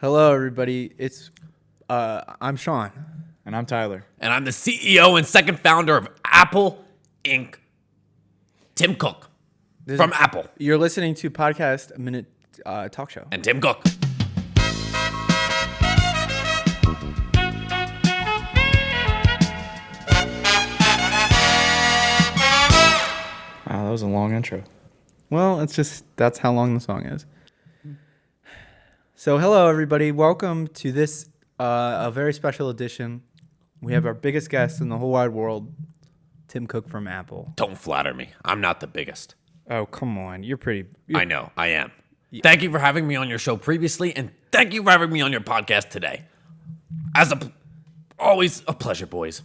Hello, everybody. I'm Sean. And I'm Tyler. And I'm the CEO and second founder of Apple Inc., Tim Cook from Apple. You're listening to Podcast Minute Talk Show. And Tim Cook. Wow, that was a long intro. Well, that's how long the song is. So, hello, everybody. Welcome to this, a very special edition. We have our biggest guest in the whole wide world, Tim Cook from Apple. Don't flatter me. I'm not the biggest. Oh, come on. I know. I am. Thank you for having me on your show previously, and thank you for having me on your podcast today. Always a pleasure, boys.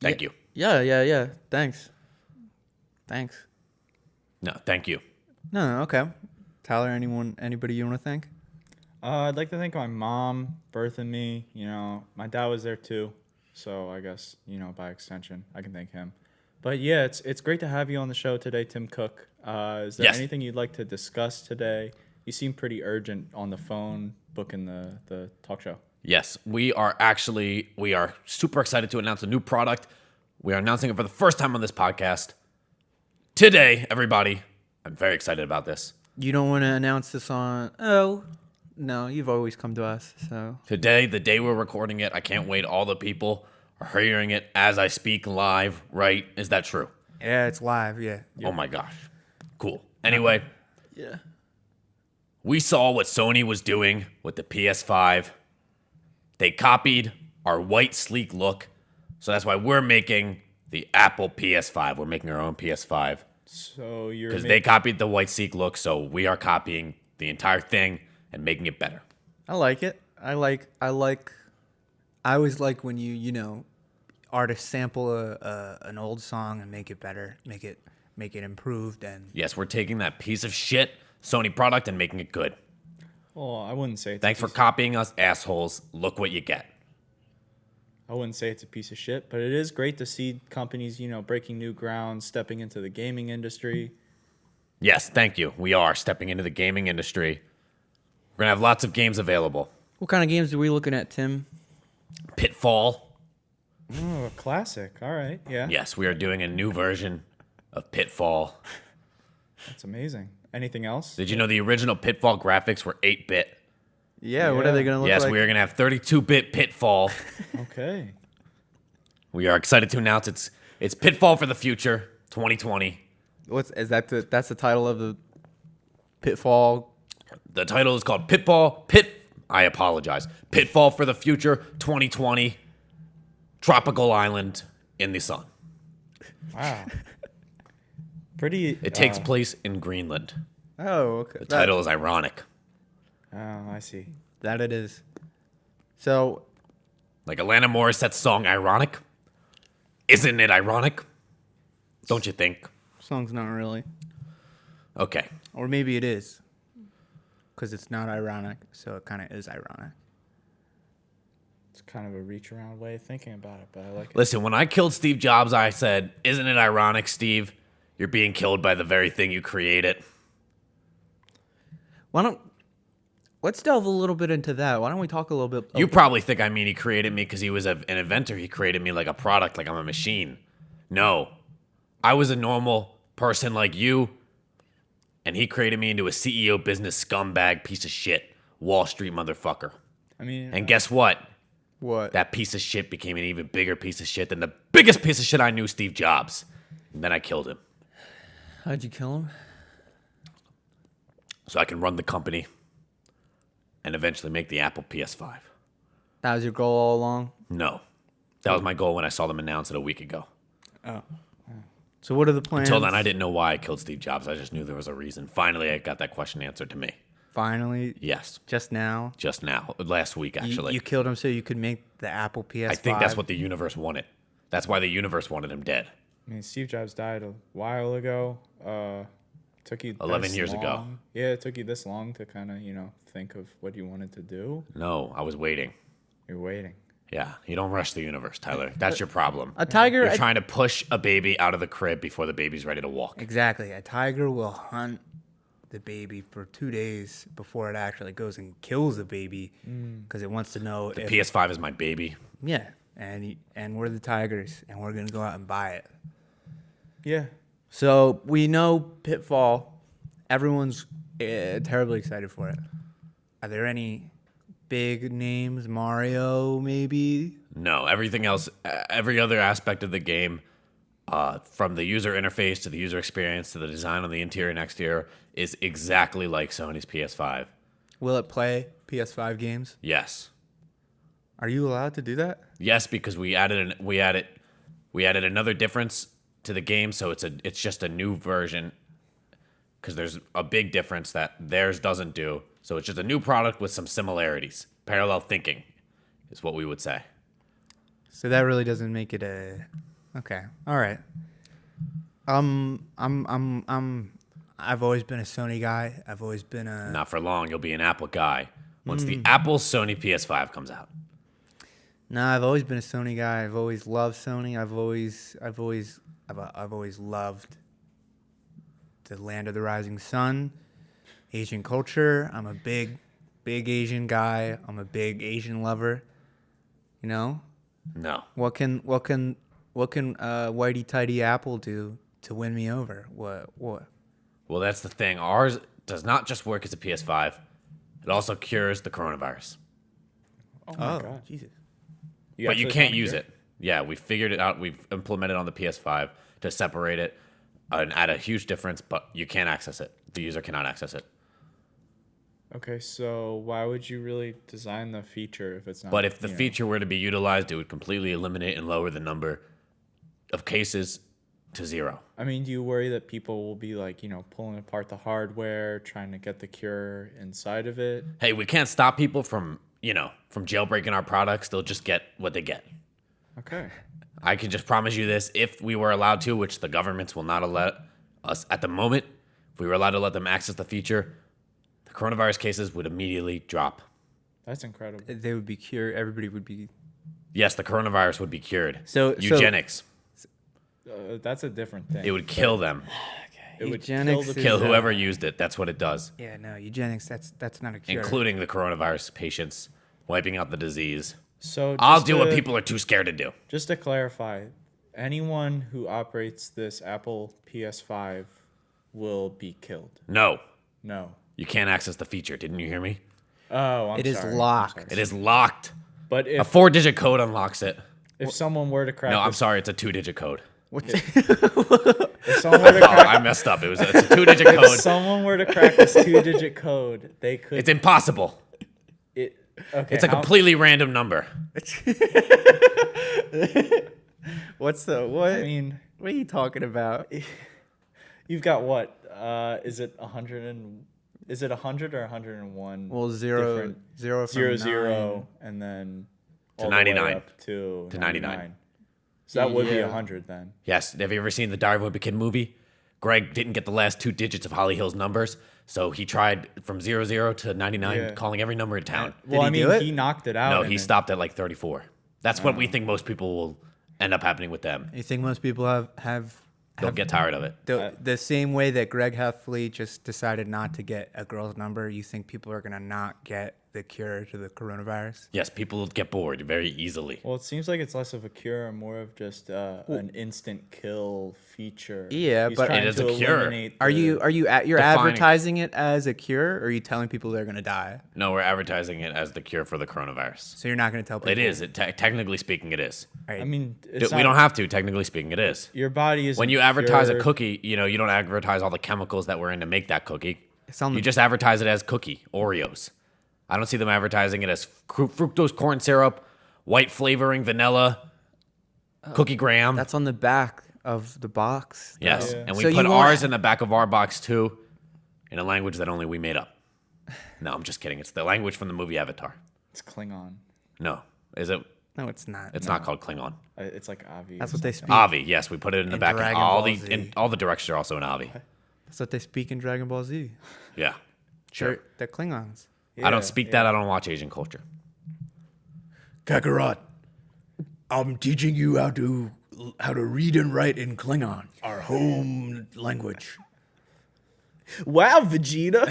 Thank you. Yeah. Thanks. No, thank you. No, okay. Tyler, anybody you want to thank? I'd like to thank my mom birthing me. My dad was there too. So I guess, by extension, I can thank him. But yeah, it's great to have you on the show today, Tim Cook. Is there anything you'd like to discuss today? You seem pretty urgent on the phone booking the talk show. Yes, we are super excited to announce a new product. We are announcing it for the first time on this podcast. Today, everybody, I'm very excited about this. You don't want to announce this on... Oh, no, you've always come to us, so... Today, the day we're recording it, I can't wait. All the people are hearing it as I speak live, right? Is that true? Yeah, it's live, yeah. Oh my gosh. Cool. Anyway. Yeah. We saw what Sony was doing with the PS5. They copied our white, sleek look. So that's why we're making the Apple PS5. We're making our own PS5. So you're because they copied the white sleek look, so we are copying the entire thing and making it better. I like it. I always like when artists sample an old song and make it better, make it improved. And yes, we're taking that piece of shit Sony product and making it good. Well, I wouldn't say thanks for copying us, assholes. Look what you get. I wouldn't say it's a piece of shit, but it is great to see companies, breaking new ground, stepping into the gaming industry. Yes, thank you. We are stepping into the gaming industry. We're going to have lots of games available. What kind of games are we looking at, Tim? Pitfall. Oh, a classic. All right, yeah. Yes, we are doing a new version of Pitfall. That's amazing. Anything else? Did you know the original Pitfall graphics were 8-bit? Yeah, what are they going to look like? Yes, we are going to have 32-bit Pitfall. Okay. We are excited to announce it's Pitfall for the Future 2020. That's the title of the Pitfall? The title is called I apologize. Pitfall for the Future 2020. Tropical Island in the Sun. Wow. Pretty. It takes place in Greenland. Oh, okay. The title is ironic. Oh, I see. That it is. So, like Alanis Morissette's song "Ironic." Isn't it ironic? Don't you think? Song's not really. Okay. Or maybe it is. Because it's not ironic, so it kind of is ironic. It's kind of a reach around way of thinking about it, but I like it. Listen, when I killed Steve Jobs, I said, "Isn't it ironic, Steve? You're being killed by the very thing you created." Let's delve a little bit into that. Why don't we talk a little bit? You probably think he created me because he was an inventor. He created me like a product, like I'm a machine. No. I was a normal person like you, and he created me into a CEO business scumbag piece of shit, Wall Street motherfucker. And guess what? What? That piece of shit became an even bigger piece of shit than the biggest piece of shit I knew, Steve Jobs. And then I killed him. How'd you kill him? So I can run the company and eventually make the Apple PS5. That was your goal all along? No. That was my goal when I saw them announce it a week ago. Oh. So what are the plans? Until then, I didn't know why I killed Steve Jobs. I just knew there was a reason. Finally, I got that question answered to me. Finally? Yes. Just now? Just now. Last week, actually. You killed him so you could make the Apple PS5? I think that's what the universe wanted. That's why the universe wanted him dead. Steve Jobs died a while ago. Took you 11 years ago. Yeah, it took you this long to kind of, think of what you wanted to do. No, I was waiting. You're waiting. Yeah, you don't rush the universe, Tyler. That's your problem. A tiger... You're trying to push a baby out of the crib before the baby's ready to walk. Exactly. A tiger will hunt the baby for 2 days before it actually goes and kills the baby because it wants to know The if PS5 is my baby. yeah, and we're the Tigers and we're gonna go out and buy it. Yeah. So we know Pitfall. Everyone's terribly excited for it. Are there any big names? Mario, maybe? No, everything else, every other aspect of the game, from the user interface to the user experience to the design on the interior and exterior, is exactly like Sony's PS5. Will it play PS5 games? Yes, Are you allowed to do that? yes, because we added another difference to the game, so it's just a new version. Because there's a big difference that theirs doesn't do, so it's just a new product with some similarities. Parallel thinking is what we would say. So that really doesn't make it a. Okay. All right. I've always been a Sony guy. I've always been a. Not for long, you'll be an Apple guy once the Apple Sony PS5 comes out. Nah, I've always been a Sony guy. I've always loved Sony. I've always loved the land of the rising sun, Asian culture. I'm a big Asian guy. I'm a big Asian lover. You know, No. what can whitey tighty Apple do to win me over? What? Well, that's the thing. Ours does not just work as a PS5, it also cures the coronavirus. Oh my God. Jesus. But you actually can't found a use cure? it. Yeah, we figured it out. We've implemented on the PS5 to separate it and add a huge difference, but you can't access it. The user cannot access it. Okay, so why would you really design the feature if it's not? But if the you know- feature were to be utilized, it would completely eliminate and lower the number of cases to 0. I mean, do you worry that people will be like, pulling apart the hardware, trying to get the cure inside of it? Hey, we can't stop people from jailbreaking our products. They'll just get what they get. Okay. I can just promise you this. If we were allowed to, which the governments will not let us at the moment, if we were allowed to let them access the feature, the coronavirus cases would immediately drop. That's incredible. They would be cured. Everybody would be. Yes, the coronavirus would be cured. So- Eugenics. That's a different thing. It would kill them. It would Eugenics kill the is, Kill whoever used it. That's what it does. Yeah, no, eugenics. That's not a cure. Including the coronavirus patients, wiping out the disease. So I'll just do what to- people are too scared to do. Just to clarify, anyone who operates this Apple PS5 will be killed. No, No. you can't access the feature. Didn't you hear me? Oh, I'm It is sorry. I'm locked. sorry. It is locked. But A if 4-digit code unlocks it. someone were to crack No, I'm this, sorry. It's a 2-digit code. if someone were to Oh, crack I messed up. It's a 2-digit if code. someone were to crack this 2-digit code, they could It's impossible. okay. It's a completely random number. What's the what? I mean, What are you talking about? you've got what? Is it 100 or 101? Well, zero different- zero from 0, nine. and then To all the way 99. up to 99. So that would be Yeah. 100 then. Yes. Have you ever seen the Diary of a Wimpy Kid movie? Greg didn't get the last 2 digits of Holly Hill's numbers, so he tried from 00 to 99, Yeah. calling every number in town. Well, he I do mean, it? he knocked it out. No, and he then- stopped at like 34. That's what we think most people will end up happening with them. You think most people have They'll get tired of it. the same way that Greg Heffley just decided not to get a girl's number? You think people are gonna not get the cure to the coronavirus? Yes, people get bored very easily. Well, it seems like it's less of a cure and more of just an instant kill feature. Yeah, He's but- trying It is to a cure. eliminate Are the- you're Defining- advertising it as a cure, or are you telling people they're gonna die? No, we're advertising it as the cure for the coronavirus. So you're not gonna tell people. It is. Technically speaking, it is. I mean, We it's don't not- have to. Technically speaking, it is. Your body is When you advertise a cookie, you don't advertise all the chemicals that were in to make that cookie. It's on You the- just advertise it as cookie, Oreos. I don't see them advertising it as fructose corn syrup, white flavoring, vanilla, cookie graham. That's on the back of the box. Yes, Yeah. and we So put you want- ours in the back of our box too, in a language that only we made up. No, I'm just kidding. It's the language from the movie Avatar. It's Klingon. No, is it? No, it's not. It's not called Klingon. It's like Avi. That's what they speak. Avi, yes, we put it in the In back. And Dragon all Ball the Z. and all the directions are also in Avi. That's what they speak in Dragon Ball Z. Yeah, sure. They're Klingons. I don't speak that. I don't watch Asian culture. Kakarot, I'm teaching you how to read and write in Klingon, our home language. Wow, Vegeta.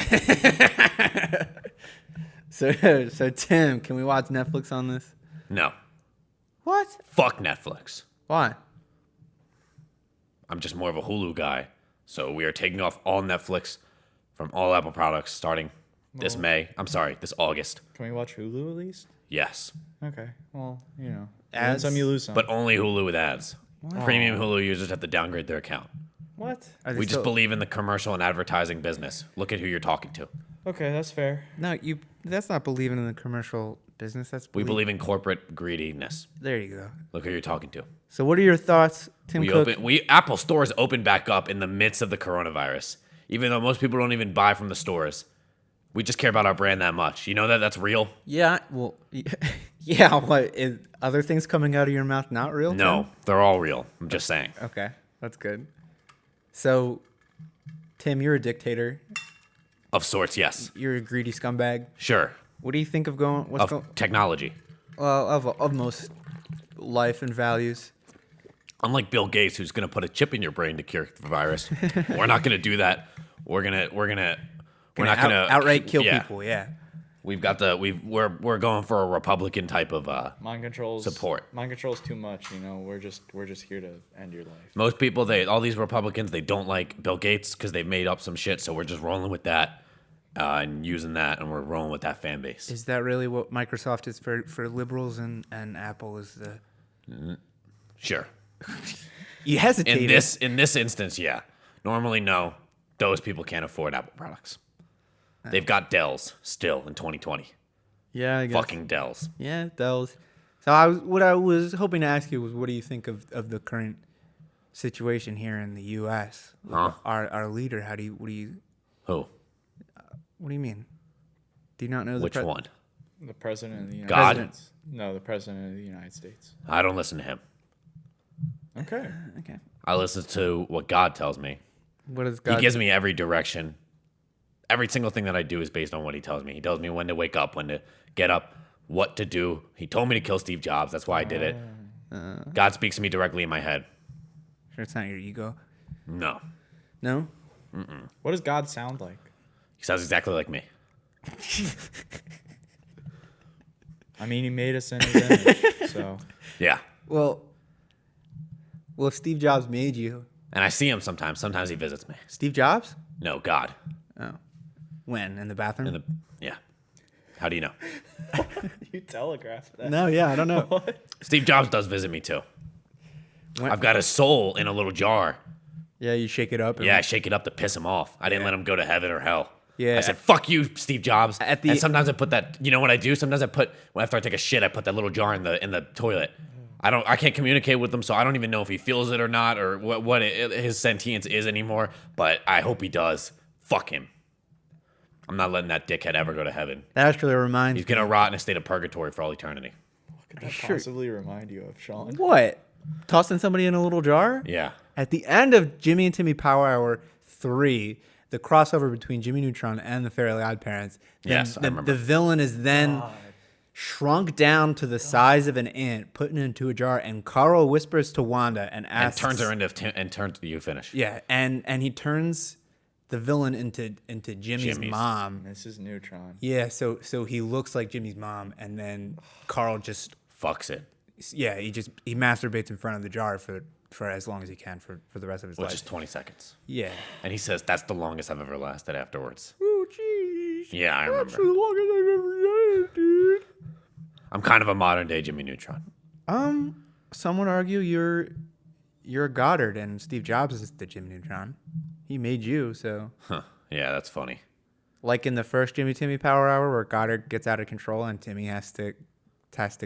So Tim, can we watch Netflix on this? No. What? Fuck Netflix. Why? I'm just more of a Hulu guy. So we are taking off all Netflix from all Apple products starting this May. I'm sorry, this August. Can we watch Hulu at least? Yes. Okay. Well, you know, you win Ads? some, you lose some. But only Hulu with ads. Premium Hulu users have to downgrade their account. What? Are they We just still- believe in the commercial and advertising business. Look at who you're talking to. Okay, that's fair. No, you. That's not believing in the commercial business. That's We believe in corporate greediness. There you go. Look who you're talking to. So, what are your thoughts, Tim Cook? Apple stores open back up in the midst of the coronavirus. Even though most people don't even buy from the stores. We just care about our brand that much. You know that that's real? Yeah. Well. Yeah. What is other things coming out of your mouth not real? No, they're all real. I'm just saying. Tim? Okay, that's good. So, Tim, you're a dictator. Of sorts, yes. You're a greedy scumbag. Sure. What do you think of going? What's Of going? technology. Well, of most life and values. Unlike Bill Gates, who's going to put a chip in your brain to cure the virus, we're not going to do that. We're not going to outright kill people. Yeah. We're going for a Republican type of Mind controls. support. Mind controls too much. You know, we're just here to end your life. Most people, all these Republicans, they don't like Bill Gates because they've made up some shit. So we're just rolling with that and using that, and we're rolling with that fan base. Is that really what Microsoft is for liberals and Apple is the? Sure. You hesitated. In this instance, yeah. Normally, no. Those people can't afford Apple products. They've got Dells still in 2020. Yeah, I guess. Fucking Dells. Yeah, Dells. So what I was hoping to ask you was, what do you think of the current situation here in the U.S.? Huh? Our leader. Who? What do you mean? Do you not know Which one? The president of the United God? States. No, the president of the United States. I don't listen to him. Okay. Okay. I listen to what God tells me. What is God? He gives me every direction. Every single thing that I do is based on what he tells me. He tells me when to wake up, when to get up, what to do. He told me to kill Steve Jobs. That's why I did it. God speaks to me directly in my head. Sure, it's not your ego. No. No. What does God sound like? He sounds exactly like me. I mean, he made us in his image, so. Yeah. Well, if Steve Jobs made you, And I see him sometimes. Sometimes he visits me. Steve Jobs? No, God. Oh, when in the bathroom? Yeah. How do you know? You telegraphed that. No, yeah, I don't know. What? Steve Jobs does visit me too. When- I've got his soul in a little jar. Yeah, you shake it up. And Yeah, I shake it up to piss him off. I didn't let him go to heaven or hell. Yeah. I said, fuck you, Steve Jobs. At the- And sometimes I put that, you know what I do? Sometimes after I take a shit, I put that little jar in the toilet. I can't communicate with him, so I don't even know if he feels it or not, or what his sentience is anymore, but I hope he does. Fuck him. I'm not letting that dickhead ever go to heaven. That actually reminds He's gonna rot in a state of purgatory for all eternity. What could that Sure. possibly remind you of, Sean? What? Tossing somebody in a little jar? Yeah. At the end of Jimmy and Timmy Power Hour 3, the crossover between Jimmy Neutron and the Fairly Odd Parents, Yes, I remember. the villain is then shrunk down to the size of an ant, put into a jar, and Carl whispers to Wanda and And asks... turns her into you finish. Yeah, and he turns the villain into Jimmy's mom. This is Neutron. Yeah, so he looks like Jimmy's mom, and then Carl just... Fucks it. Yeah, he masturbates in front of the jar for as long as he can for the rest of his Which life. is 20 seconds. Yeah. And he says, that's the longest I've ever lasted afterwards. Oh, jeez. Yeah, I remember. That's the longest I've ever lived, dude. I'm kind of a modern day Jimmy Neutron. Some would argue you're Goddard and Steve Jobs is the Jimmy Neutron. He made you, so... Huh. Yeah, that's funny. Like in the first Jimmy Timmy Power Hour where Goddard gets out of control and Timmy has to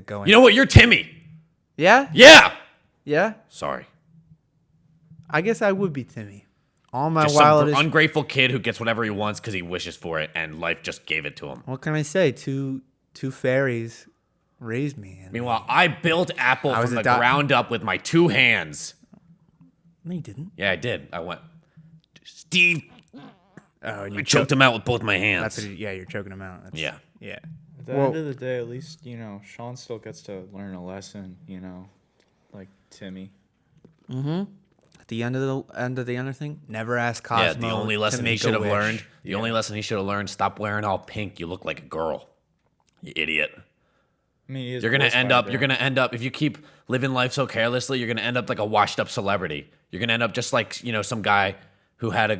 go in. You know what? You're Timmy. Yeah? Yeah. Yeah? Sorry. I guess I would be Timmy. All my Just some wildest... ungrateful kid who gets whatever he wants because he wishes for it, and life just gave it to him. What can I say? Two fairies raised me. And Meanwhile, I built Apple I was from a the ground up with my 2 hands. No, you didn't. Yeah, I did. I went, Steve. Oh, and I you choked him out with both my hands. That's what you're choking him out. Yeah. Yeah. At the end of the day, at least, you know, Sean still gets to learn a lesson, you know, like Timmy. Timmy the end of the other thing. Never ask Cosmo. Yeah, the only lesson to he make should a have wish. learned. The only lesson he should have learned. Stop wearing all pink. You look like a girl. You idiot. I mean, he is You're gonna forced end by a up. girl. You're gonna end up if you keep living life so carelessly. You're gonna end up like a washed-up celebrity. You're gonna end up just like some guy who had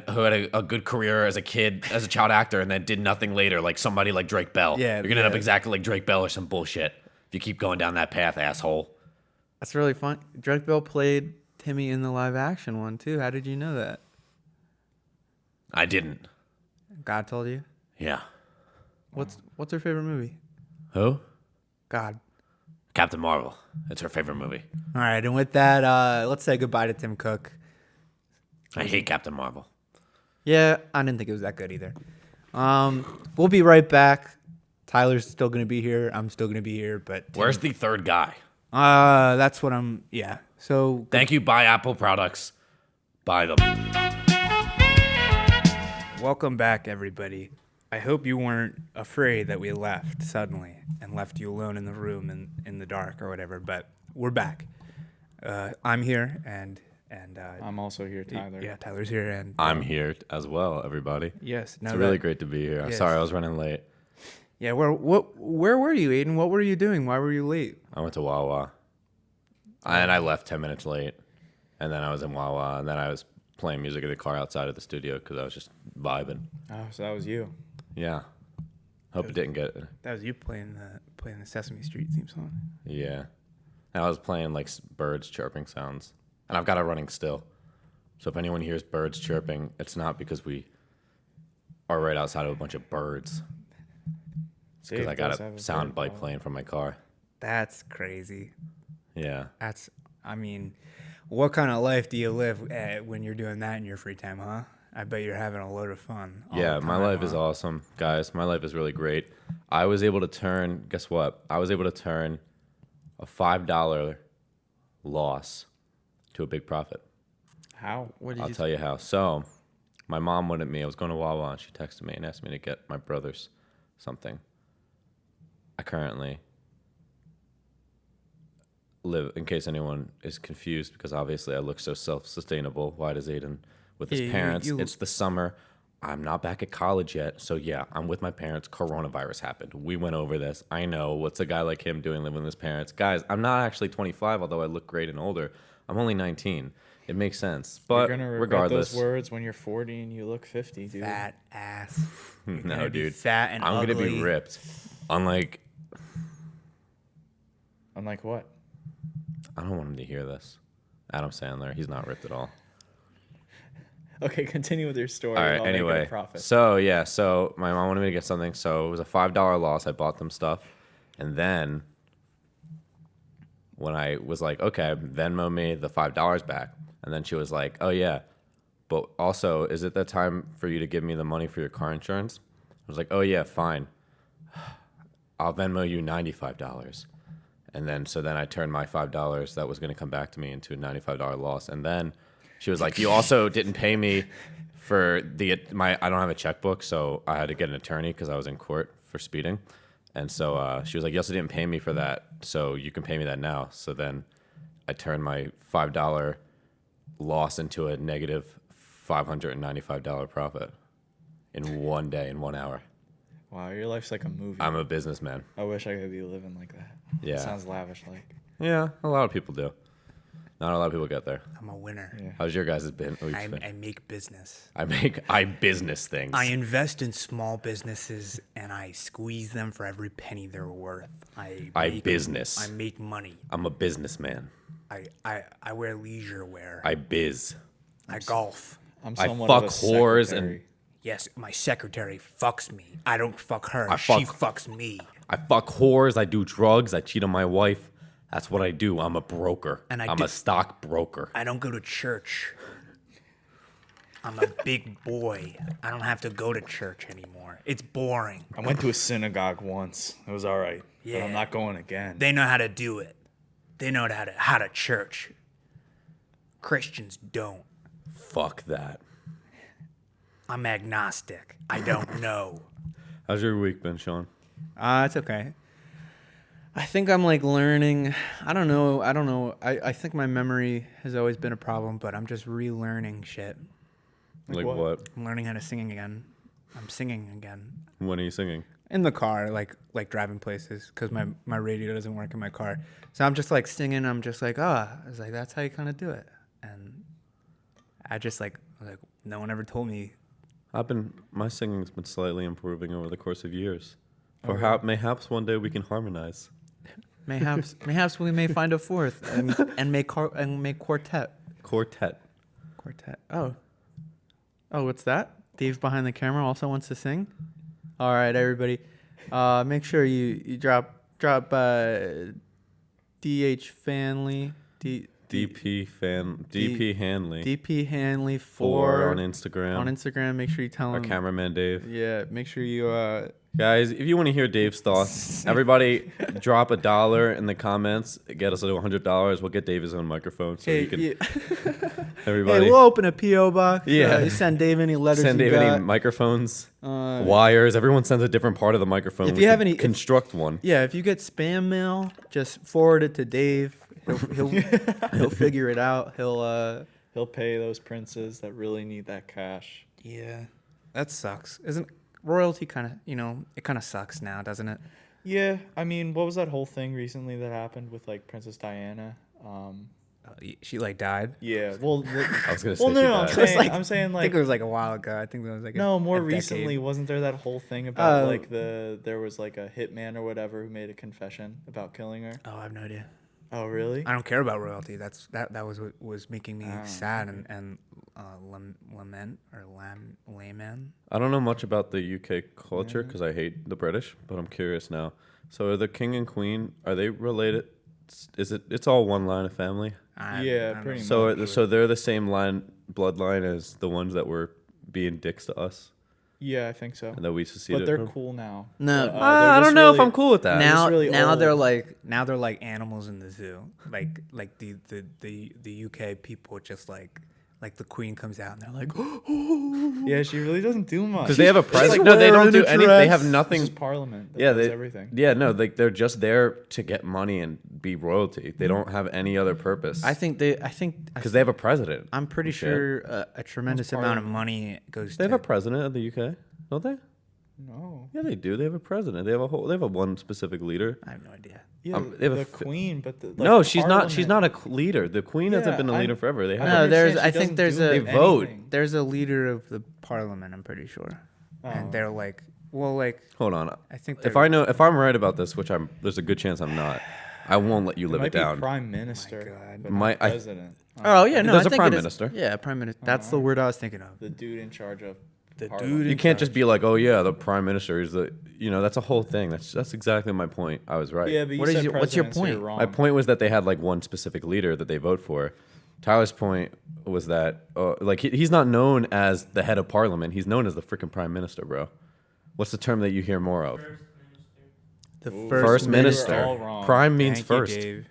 a good career as a kid, as a child actor, and then did nothing later, like somebody like Drake Bell. Yeah, you're gonna end up yeah. exactly like Drake Bell or some bullshit if you keep going down that path, asshole. That's really fun. Drake Bell played Timmy in the live action one too. How did you know that? I didn't. God told you. Yeah. What's her favorite movie? Who? God. Captain Marvel. It's her favorite movie. All right, and with that, let's say goodbye to Tim Cook. I hate Captain Marvel. Yeah, I didn't think it was that good either. We'll be right back. Tyler's still gonna be here. I'm still gonna be here, but Where's the third guy? that's what I'm. Yeah. So Thank you. Buy Apple products. Buy them. welcome back, everybody. I hope you weren't afraid that we left suddenly and left you alone in the room in the dark or whatever. But we're back. I'm here and I'm also here, Tyler. yeah, Tyler's here and I'm here as well, everybody. yes. It's really great to be here. I'm Yes. sorry I was running late. Yeah. Where were you, Aiden? What were you doing? Why were you late? I went to Wawa. And I left 10 minutes late. And then I was in Wawa. And then I was playing music in the car outside of the studio because I was just vibing. Oh, so that was you. Yeah. Hope it didn't get. That was you playing the Sesame Street theme song. Yeah. And I was playing like birds chirping sounds. And I've got it running still. So if anyone hears birds chirping, it's not because we are right outside of a bunch of birds. It's because Dave I got does a have a sound bird bite collar. playing from my car. That's crazy. Yeah. I mean, what kind of life do you live when you're doing that in your free time, huh? I bet you're having a load of fun. all Yeah, the my time, life is huh? awesome, guys. My life is really great. I was able to turn, guess what? I was able to turn a $5 loss to a big profit. How? What did I'll you tell you how. So, my mom wanted me. I was going to Wawa, and she texted me and asked me to get my brothers something. I currently live, in case anyone is confused, because obviously I look so self-sustainable. Why does Aiden with his Yeah, parents? you- It's the summer. I'm not back at college yet. So, yeah, I'm with my parents. Coronavirus happened. We went over this. I know. What's a guy like him doing living with his parents? Guys, I'm not actually 25, although I look great and older. I'm only 19. It makes sense. But You're gonna regret regardless, those words when you're 40 and you look 50, dude. fat ass? You're no, gonna be dude. fat and I'm ugly. going to be ripped. Unlike, Unlike what? I don't want him to hear this. Adam Sandler, he's not ripped at all. Okay, continue with your story. All right, while making a anyway. profit. So my mom wanted me to get something. So it was a $5 loss. I bought them stuff. And then when I was like, okay, Venmo me the $5 back. And then she was like, oh, yeah. But also, is it the time for you to give me the money for your car insurance? I was like, oh, yeah, fine. I'll Venmo you $95. And then I turned my $5 that was going to come back to me into a $95 loss. And then she was like, you also didn't pay me for I don't have a checkbook, so I had to get an attorney because I was in court for speeding. And so she was like, you also didn't pay me for that, so you can pay me that now. So then I turned my $5 loss into a negative $595 profit in one day, in 1 hour. Wow, your life's like a movie. I'm a businessman. I wish I could be living like that. Yeah. Sounds lavish like. Yeah, a lot of people do. Not a lot of people get there. I'm a winner. Yeah. How's your guys' been? I make business. I business things. I invest in small businesses and I squeeze them for every penny they're worth. I business. I make money. I'm a businessman. I wear leisure wear. I biz. I golf. I'm I somewhat fuck of a whores secretary. Yes, my secretary fucks me. I don't fuck her. I She fuck- fucks me. I fuck whores. I do drugs. I cheat on my wife. That's what I do. I'm a broker. And I'm a stock broker. I don't go to church. I'm a big boy. I don't have to go to church anymore. It's boring. I went to a synagogue once. It was all right. But Yeah. I'm not going again. They know how to do it. They know how to church. Christians don't. Fuck that. I'm agnostic. I don't know. How's your week been, Sean? It's okay. I think I'm like learning. I don't know. I think my memory has always been a problem, but I'm just relearning shit. Like what? I'm learning how to sing again. I'm singing again. When are you singing? In the car, like driving places, because my radio doesn't work in my car. So I'm just like singing. I'm just like, I was like, that's how you kind of do it. And I just like, no one ever told me. My singing's been slightly improving over the course of years. Okay. Mayhaps one day we can harmonize. Mayhaps we may find a fourth and make quartet. Quartet. Oh, what's that? Dave behind the camera also wants to sing. All right, everybody, make sure you drop DH Fanley DP Hanley. DP Hanley 4 4 on Instagram. On Instagram, make sure you tell Our him. cameraman Dave. Yeah, make sure you. Guys, if you want to hear Dave's thoughts, everybody drop $1 in the comments. Get us to $100. We'll get Dave his own microphone so he can. Everybody. Hey, we'll open a PO box. Yeah. You send Dave any letters. Send you Dave got. any microphones, wires. Everyone sends a different part of the microphone. If We you have can any- construct one. Yeah, if you get spam mail, just forward it to Dave. He'll figure it out. He'll pay those princes that really need that cash. Yeah, that sucks. Isn't royalty kind of, it kind of sucks now, doesn't it? Yeah, I mean, what was that whole thing recently that happened with like Princess Diana? She like died. Yeah, well, I was gonna say well, no, she no, I'm died. saying, I'm saying I think like it was like a while ago. I think it was like more a recently. decade. Wasn't there that whole thing about Oh. like there was like a hitman or whatever who made a confession about killing her? Oh, I have no idea. Oh, really? I don't care about royalty. That was what was making me Oh, sad and layman. I don't know much about the UK culture because I hate the British, but I'm curious now. So are the king and queen, are they related? It's all one line of family? Yeah, don't pretty know. much. So they're the same bloodline as the ones that were being dicks to us Yeah, I think so. and that we seceded But they're from? cool now. No. They're I just don't know if really- I'm cool with that. Now, really now they're old. like animals in the zoo. Like the UK people just like the queen comes out and they're like, Yeah, she really doesn't do much. Because they have a She's president. like No, they don't wearing do a anything. They dress. have This nothing. is Parliament. That Yeah, does they everything. Yeah, no, they're just there to get money and be royalty. They don't have any other purpose. I think because they have a president. I'm pretty and shit. sure a tremendous amount of Parliament. money goes They to. have a president of the UK, don't they? No. Yeah, they do. They have a president. They have one specific leader. I have no idea. Yeah, they have the a fi- queen, but the, like, No, she's not. She's Parliament- not a leader. The queen hasn't Yeah, been a leader forever. They I have. No, understand I she think doesn't there's do a- They vote. anything. There's a leader of the parliament. I'm pretty sure, and Oh. they're like, well, like Hold on. I think If they're- if I'm right about this, which there's a good chance I'm not. I won't let you It live might it down. be prime minister, God. but My- not I- president. Oh yeah, no, There's I a think prime it is- minister. Yeah, prime minister. That's the word I was thinking of. The dude in charge of The Parliament. dude You in can't just charge. be like, oh yeah, the prime minister is the. That's a whole thing. That's exactly my point. I was right. Yeah, but you What is said your- what's your president, so you're point? wrong. My point was that they had like one specific leader that they vote for. Tyler's point was that he's not known as the head of parliament. He's known as the freaking prime minister, bro. What's the term that you hear more of? The First we minister. were all wrong. Prime means Thank you, first. Dave.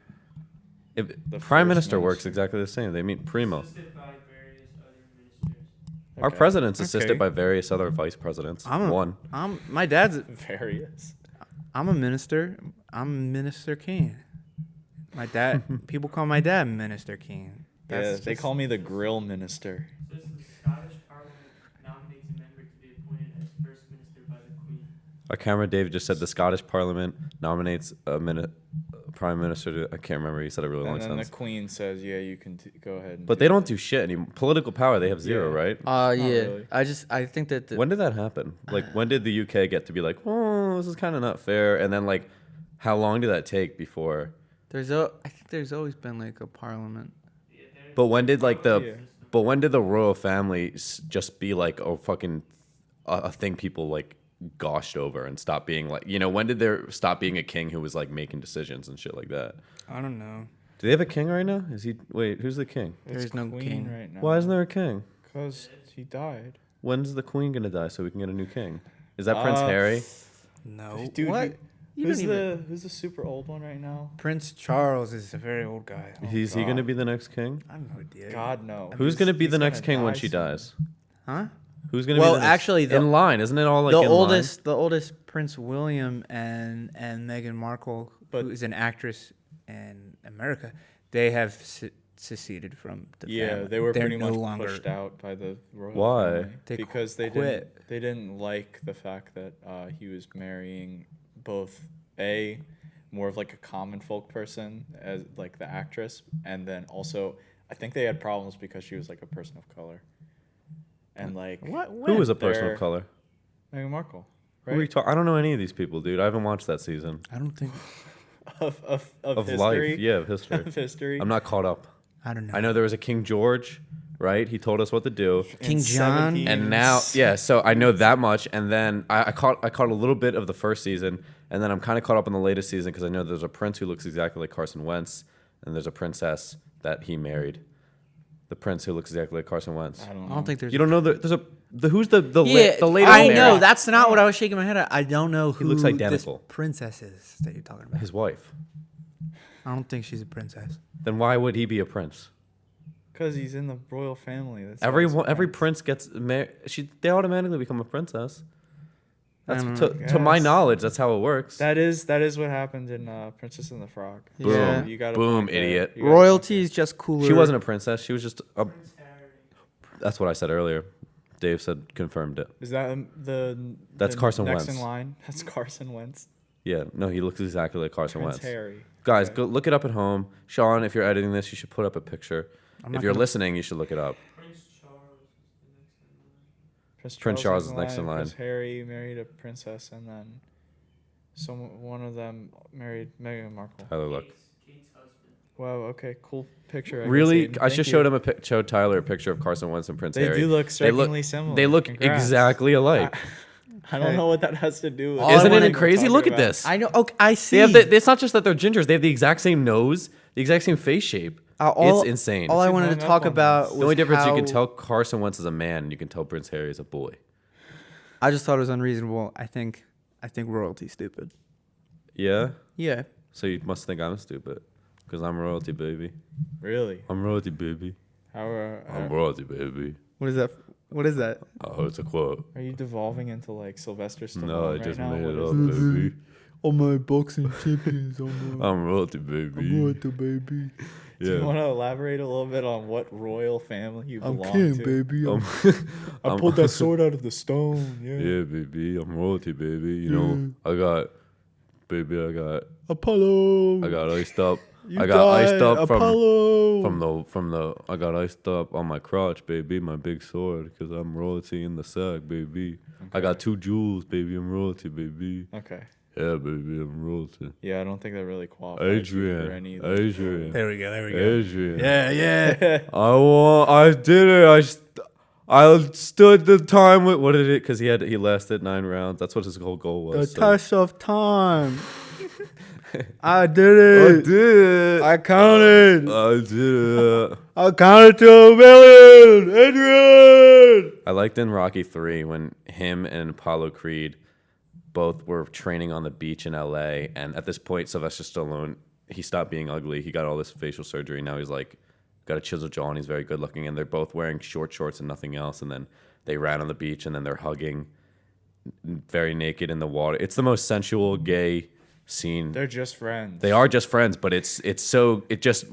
The Prime first minister works minister. exactly the same. They mean primo. Assisted by various other ministers. Our Okay. president's assisted Okay. by various other vice presidents. One. My dad's. Various. I'm a minister. I'm Minister King. My dad. People call my dad Minister King. Yeah, they just- call me the grill minister. Says the Scottish Parliament nominates a member to be appointed as First Minister by the Queen. Our camera Dave just said the Scottish Parliament nominates a prime minister to. I can't remember. He said a really long And then sentence. the queen says, "Yeah, you can go ahead." And But do they it." don't do shit anymore. Political power, they have zero, Yeah. right? Yeah. really. I think that. When did that happen? Like, when did the UK get to be like, oh, this is kind of not fair? And then, like, how long did that take before? I think there's always been like a parliament. But when did like Yeah. but when did the royal family just be like a fucking a thing people like goshed over and stop being like, when did there stop being a king who was like making decisions and shit like that? I don't know. Do they have a king right now? Who's the king? There's It's no queen king. right now. Why isn't there a king? Because he died. When's the queen gonna die so we can get a new king? Is that Prince Uh, Harry? No. Dude, What? You Who's don't even- who's the super old one right now? Prince Charles is a very old guy. Is he gonna God. be the next king? I have no idea. God no. Who's gonna be He's the next gonna king when die she soon. dies? Huh? Who's gonna Well, be the next actually, in line? Isn't it all like the in oldest Prince William and Meghan Markle, But- who is an actress in America, they have seceded from the Yeah, family. they were They're pretty no much longer, pushed out by the royal Why? family They because they quit. didn't like the fact that he was marrying both more of like a common folk person as like the actress, and then also I think they had problems because she was like a person of color, and like What? line? Who was a person They're- of color? Meghan Markle, Who are you right? talking? I don't know any of these people, dude. I haven't watched that season I don't think. of history, life. Yeah, of history. of history. I'm not caught up. I don't know. I know there was a King George, right? He told us what to do. King In John. 17 And now, yeah, so I know that much, and then I caught a little bit of the first season, and then I'm kind of caught up in the latest season because I know there's a prince who looks exactly like Carson Wentz, and there's a princess that he married. The prince who looks exactly like Carson Wentz. I don't know. I don't think there's. You don't know who's the Yeah, the latest I married? know. That's not what I was shaking my head at. I don't know who looks this identical. princess is that you're talking about. His wife. I don't think she's a princess. Then why would he be a prince? Because he's in the royal family. That's why Every he's a prince gets married. They automatically become a princess. That's I to my guess. knowledge. That's how it works. That is what happened in Princess and the Frog. Boom. Yeah. You got Boom, idiot. Royalty is just cooler. She wasn't a princess. She was just a. Prince Harry. That's what I said earlier. Dave said confirmed it. Is that That's the Carson next Wentz. in line? That's Carson Wentz. Yeah, no, he looks exactly like Carson Prince Wentz. Harry. Guys, Okay. go look it up at home. Sean, if you're editing this, you should put up a picture. I'm If not you're gonna- listening, you should look it up. Prince Charles is the next in line. Prince Charles is next in line. Prince Harry married a princess, and then one of them married Meghan Markle. Tyler, look. Kate's husband. Wow. Okay. Cool picture. I guess, Really, Aiden. I Thank just you. showed him showed Tyler a showed Tyler a picture of Carson Wentz and Prince They Harry. do look They look strikingly similar. They look Congrats. exactly alike. I don't know what that has to do with. All I Isn't wanna- it crazy? talking Look at about. this. I know. Okay, I see. They have it's not just that they're gingers. They have the exact same nose, the exact same face shape. all- it's insane. All I It's wanted to hung up talk on about this. was The only difference you can how- tell Carson Wentz is a man, and you can tell Prince Harry is a boy. I just thought it was unreasonable. I think royalty's stupid. Yeah. Yeah. So you must think I'm stupid, because I'm royalty, baby. Really? I'm royalty, baby. How I'm royalty, baby. What is that? What is that? Oh, it's a quote. are you devolving into like Sylvester Stallone No, I right just now? made What it is up, this? baby. All my boxing champions. I'm royalty, baby. baby. Do you Yeah. want to elaborate a little bit on what royal family you belong to? baby. I pulled that sword out of the stone. Yeah. Yeah, baby. I'm royalty, baby. You know, I got Apollo. iced up. You I got iced died, up Apollo. from the. I got iced up on my crotch, baby. My big sword, because I'm royalty in the sack, baby. I got 2 jewels, baby. I'm royalty, baby. Okay. Yeah, baby. I'm royalty. Yeah, I don't think that really qualifies you for any Adrian. of those Adrian. There we go. There we go. Adrian. Yeah. I did it. I stood the time with what did it? Because he lasted 9 rounds. That's what his whole goal The was. so- test of time. I did I it. did. I counted. I did. I counted to 1,000,000. Adrian. I liked in Rocky 3 when him and Apollo Creed both were training on the beach in LA, and at this point Sylvester Stallone, he stopped being ugly. He got all this facial surgery. Now he's like got a chiseled jaw and he's very good looking, and they're both wearing short shorts and nothing else, and then they ran on the beach and then they're hugging very naked in the water. It's the most sensual gay scene. They're just friends. They are just friends, but it just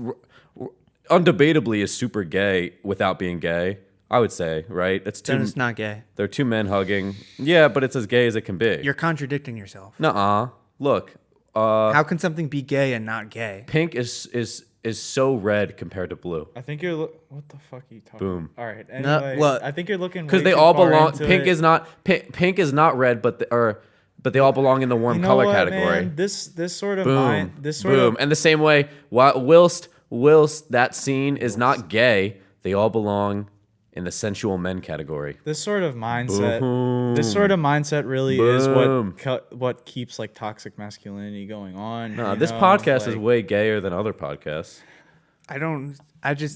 undebatably is super gay without being gay. I would say, right? Then it's not gay. They're 2 men hugging. Yeah, but it's as gay as it can be. You're contradicting yourself. Nuh-uh. Look, How can something be gay and not gay? pink is so red compared to blue. I think you're. What the fuck are you talking? Boom. About? All right. No, Anyway, what? I think you're looking Because way they too all far belong. into Pink it. is not pink is not red, but they all belong in the warm You know color what, category. man? This sort of Boom. mind. This sort Boom. of. And the same way, whilst that scene is not gay, they all belong in the sensual men category. This sort of mindset. Boom. This sort of mindset really is Boom. what keeps like toxic masculinity going on. No, you this know? podcast is Like, way gayer than other podcasts.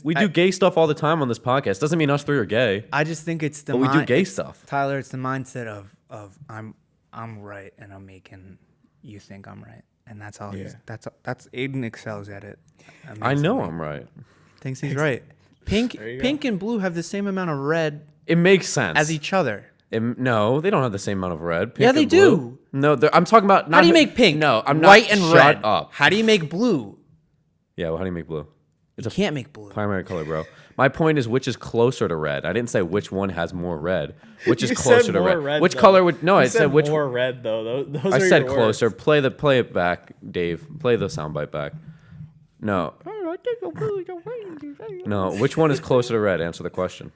We do gay stuff all the time on this podcast. Doesn't mean us 3 are gay, I just think it's the but we do gay it's- stuff. Tyler, it's the mindset of I'm right and I'm making you think I'm right. And that's all Yeah. that's Aiden excels at it. I know amazingly. I'm right. Thinks he's right. Pink There you go. pink and blue have the same amount of red It makes sense. as each other. No, they don't have the same amount of red. Pink Yeah, they and blue. do. No, I'm talking about. How do you make pink? No, I'm white not. and Shut red. up. How do you make blue? Yeah, well, how do you make blue? It's You can't make blue. primary color, bro. My point is which is closer to red. I didn't say which one has more red. Which is You closer said to more red. Which though. color would? No, You I said which. more red though. Those I are said your closer. words. Play it back, Dave. Play the soundbite back. No. No. Which one is closer to red? Answer the question.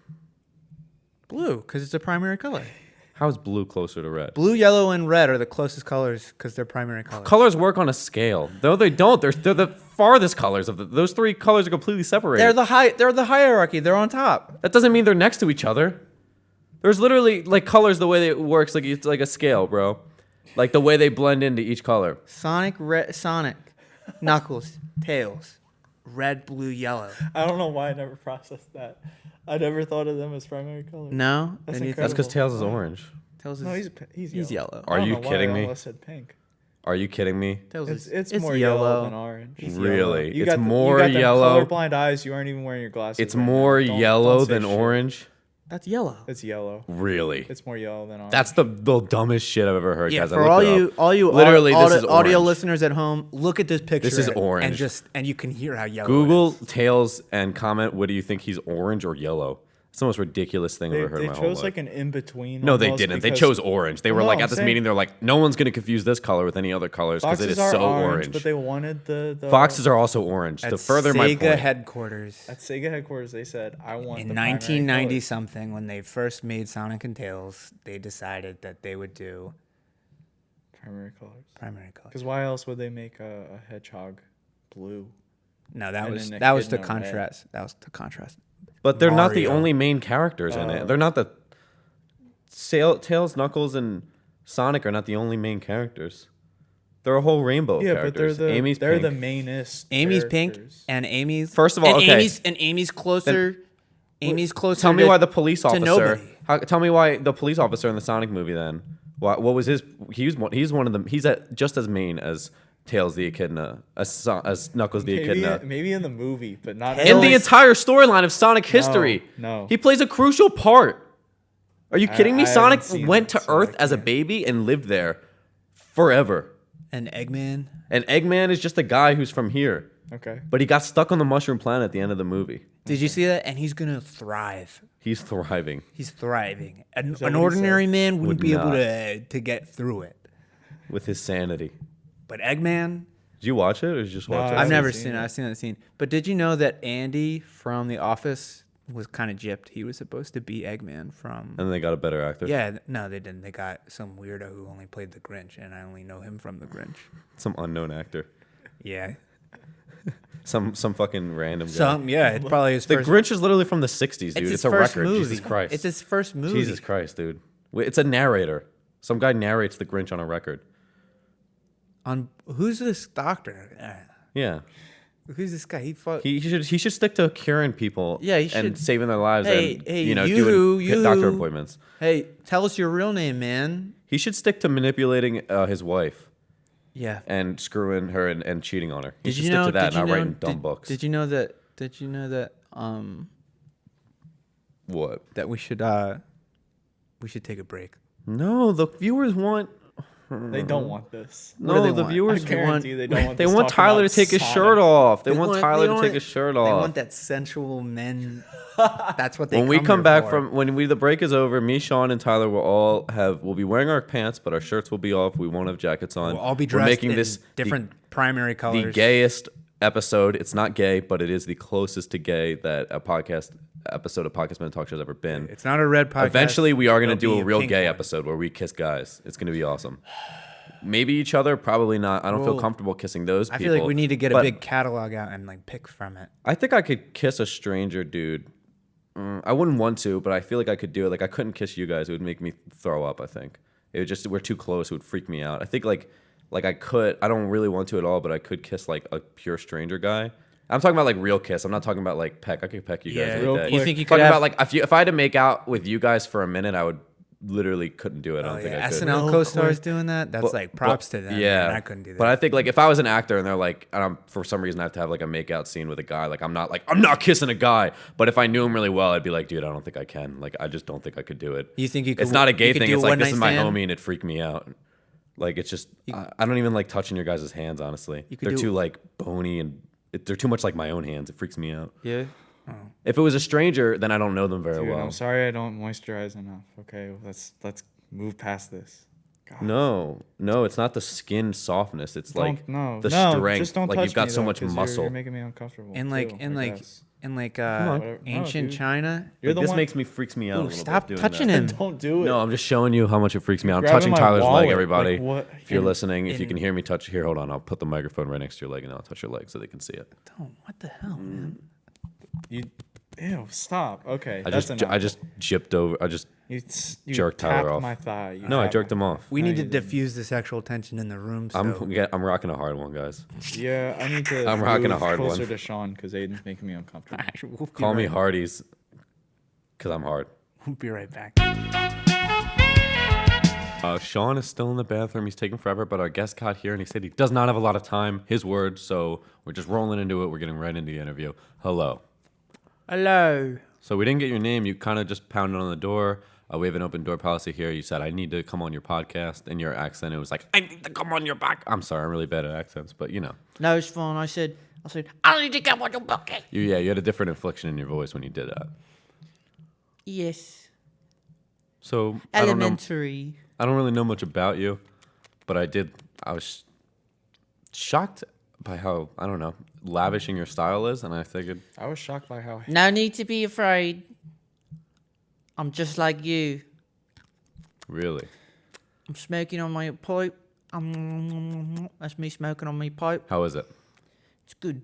Blue, because it's a primary color. How is blue closer to red? Blue, yellow, and red are the closest colors because they're primary colors. Colors work on a scale. No, they don't. They're the farthest colors of those three colors are completely separated. They're the hierarchy. They're on top. That doesn't mean they're next to each other. There's literally like colors the way that it works, like it's like a scale, bro. Like the way they blend into each color. Sonic, Knuckles, Tails, red, blue, yellow. I don't know why I never processed that. I never thought of them as primary colors. No, That's Then you That's think because Tails is orange. Tails is No, he's yellow. Are I don't you know why kidding I me? almost said pink. Are you kidding me? Tails It's is more yellow than orange. Really? You It's got more you got them yellow. colorblind eyes. You aren't even wearing your glasses. It's right now. more Don't yellow say than shit. orange. That's yellow. It's yellow. Really? It's more yellow than orange. That's the dumbest shit I've ever heard, Yeah, guys. I for looked all it you up. Literally, this is audio orange. listeners at home, look at this picture. This is orange. and you can hear how yellow. Google it is. Tails and comment. What do you think? He's orange or yellow? It's the most ridiculous thing I've ever heard in They my whole chose life. like an in between. No, they didn't. They chose orange. They were No, like I'm at this saying- meeting. They're like, no one's gonna confuse this color with any other colors because it is Foxes are so orange, but they wanted the Foxes are also orange. At To further my Sega point, headquarters at Sega headquarters. They said, "I want in the primary 1990 colors." something when they first made Sonic and Tails, they decided that they would do primary colors. primary colors. Because why else would they make a hedgehog blue? No, that and was an that was the echidna red. contrast. That was the contrast. but they're not the Mario. only main characters in it. They're not the Tails, Knuckles, and Sonic are not the only main characters. They're a whole rainbow of Yeah, but characters. they're Amy's the pink. mainest. Amy's pink characters. and Amy's First of all, and okay. Amy's closer. Amy's closer. Tell me to- why the police officer. nobody. Tell me why the police officer in the Sonic movie then. What was his? He's one of them. He's just as main as Tails the Echidna, as Knuckles the Echidna. Maybe in the movie, but not In the Tails- entire storyline of Sonic history, no. he plays a crucial part. Are you kidding me? I Sonic haven't seen went that to Earth Sonic as a game. baby and lived there forever. and Eggman. And Eggman is just a guy who's from here, Okay. but he got stuck on the Mushroom Planet at the end of the movie. Did you see that? And he's gonna thrive. He's thriving. He's thriving. An that what he ordinary man wouldn't Would be able not. to get through it. With his sanity. But Eggman, Did you watch it or did you just watch No, it? I've never seen seen it. it. I've seen that scene. But did you know that Andy from The Office was kind of gypped? He was supposed to be Eggman from. And then they got a better actor. Yeah, no, they didn't. They got some weirdo who only played the Grinch, and I only know him from the Grinch. Some unknown actor. Yeah, Some fucking random guy. it's probably his The first. Grinch is literally from the 60s, dude. It's It's, his a first record. movie. Jesus Christ. It's his first movie. Jesus Christ, dude. It's a narrator. Some guy narrates the Grinch on a record. On who's this doctor? Yeah. Who's this guy? He fought. He should stick to curing people Yeah, he and should- saving their lives Hey, and hey, you know you, doing doctor you. appointments. Hey, tell us your real name, man. He should stick to manipulating his wife Yeah. and screwing her and cheating on her. He Did should you stick know? to that, Did you not know? writing dumb did, books. Did you know that? Did you know that? What? That we should take a break. No, the viewers want. They don't want this. What do No, they the want? viewers I guarantee they don't want. They this want talking Tyler about to take his Sonic. shirt off. They They want want- Tyler they to take want- his shirt They off. want that sensual men. That's what they. When we come here back for. from the break is over, me, Sean, and Tyler will be wearing our pants, but our shirts will be off. We won't have jackets on. we'll all be We're dressed making in this different primary the colors. gayest episode. It's not gay, but it is the closest to gay that a podcast episode of Podcast Men Talk Show has ever been. It's not a red podcast. Eventually, we are going to It'll do be a real pink gay one. episode where we kiss guys. It's going to be awesome. Maybe each other, probably not. I don't feel Well, comfortable kissing those I people. feel like we need to get a but big catalog out and like pick from it. I think I could kiss a stranger dude. I wouldn't want to, but I feel like I could do it. Like I couldn't kiss you guys; it would make me throw up. I think it would just we're too close; it would freak me out. I think like I could. I don't really want to at all, but I could kiss like a pure stranger guy. I'm talking about like real kiss. I'm not talking about like peck. I could peck you guys Yeah, any real day. quick. You think you could Talking have about like if I had to make out with you guys for a minute, I would literally couldn't do it. I don't think I could. SNL Real co-stars quick. doing that. That's like props to them. Yeah, man. I couldn't do that. But I think like if I was an actor and they're like, for some reason I have to have like a makeout scene with a guy, like I'm not kissing a guy. But if I knew him really well, I'd be like, dude, I don't think I can. Like I just don't think I could do it. You think you could? It's not a gay you could thing. do It's like this is my one-night stand? homie and it freaked me out. Like it's just I don't even like touching your guys' hands. Honestly, You could they're do- too like bony and they're too much like my own hands. It freaks me out. Yeah. If it was a stranger, then I don't know them very Dude, well. I'm sorry I don't moisturize enough. Okay, let's move past this. God. No, it's not the skin softness. It's like no, the no, strength. Just don't like touch you've got me, so though, much 'cause muscle. You're making me uncomfortable. And like too, in I like guess. in like on. ancient dude. China. You're Like, the this one. makes me freaks me out. a Ooh, little stop bit doing touching that. him. Don't do it. No, I'm just showing you how much it freaks me out. I'm Grabbing touching my Tyler's leg, wallet. everybody. Like, what? If you're listening, if you and- can hear me touch, here, hold on. I'll put the microphone right next to your leg, and I'll touch your leg so they can see it. Don't. What the hell, man? Ew, stop. Okay, I that's just, enough. I just jipped over. I just you jerked Tyler tapped off. my thigh. You no, I tapped jerked my- him off. We No, need to you didn't. diffuse the sexual tension in the room. So I'm rocking a hard one, guys. Yeah, I need to. I'm rocking a move hard closer one. to Sean because Aiden's making me uncomfortable. we'll be Call me right- Hardy's, cause I'm hard. We'll be right back. Sean is still in the bathroom. He's taking forever, but our guest got here and he said he does not have a lot of time. His words. So we're just rolling into it. We're getting right into the interview. Hello. Hello. So we didn't get your name. You kind of just pounded on the door. We have an open door policy here. You said, I need to come on your podcast. In your accent, it was like, I need to come on your podcast. I'm sorry, I'm really bad at accents, but you know. No, it's fine. I said, I need to come on your podcast. You had a different inflection in your voice when you did that. Yes. So Elementary. I don't really know much about you, but I was shocked by how, I don't know, lavishing your style is, and I figured, I was shocked by how. No need to be afraid. I'm just like you. really. I'm smoking on my pipe. That's me smoking on my pipe. How is it? It's good.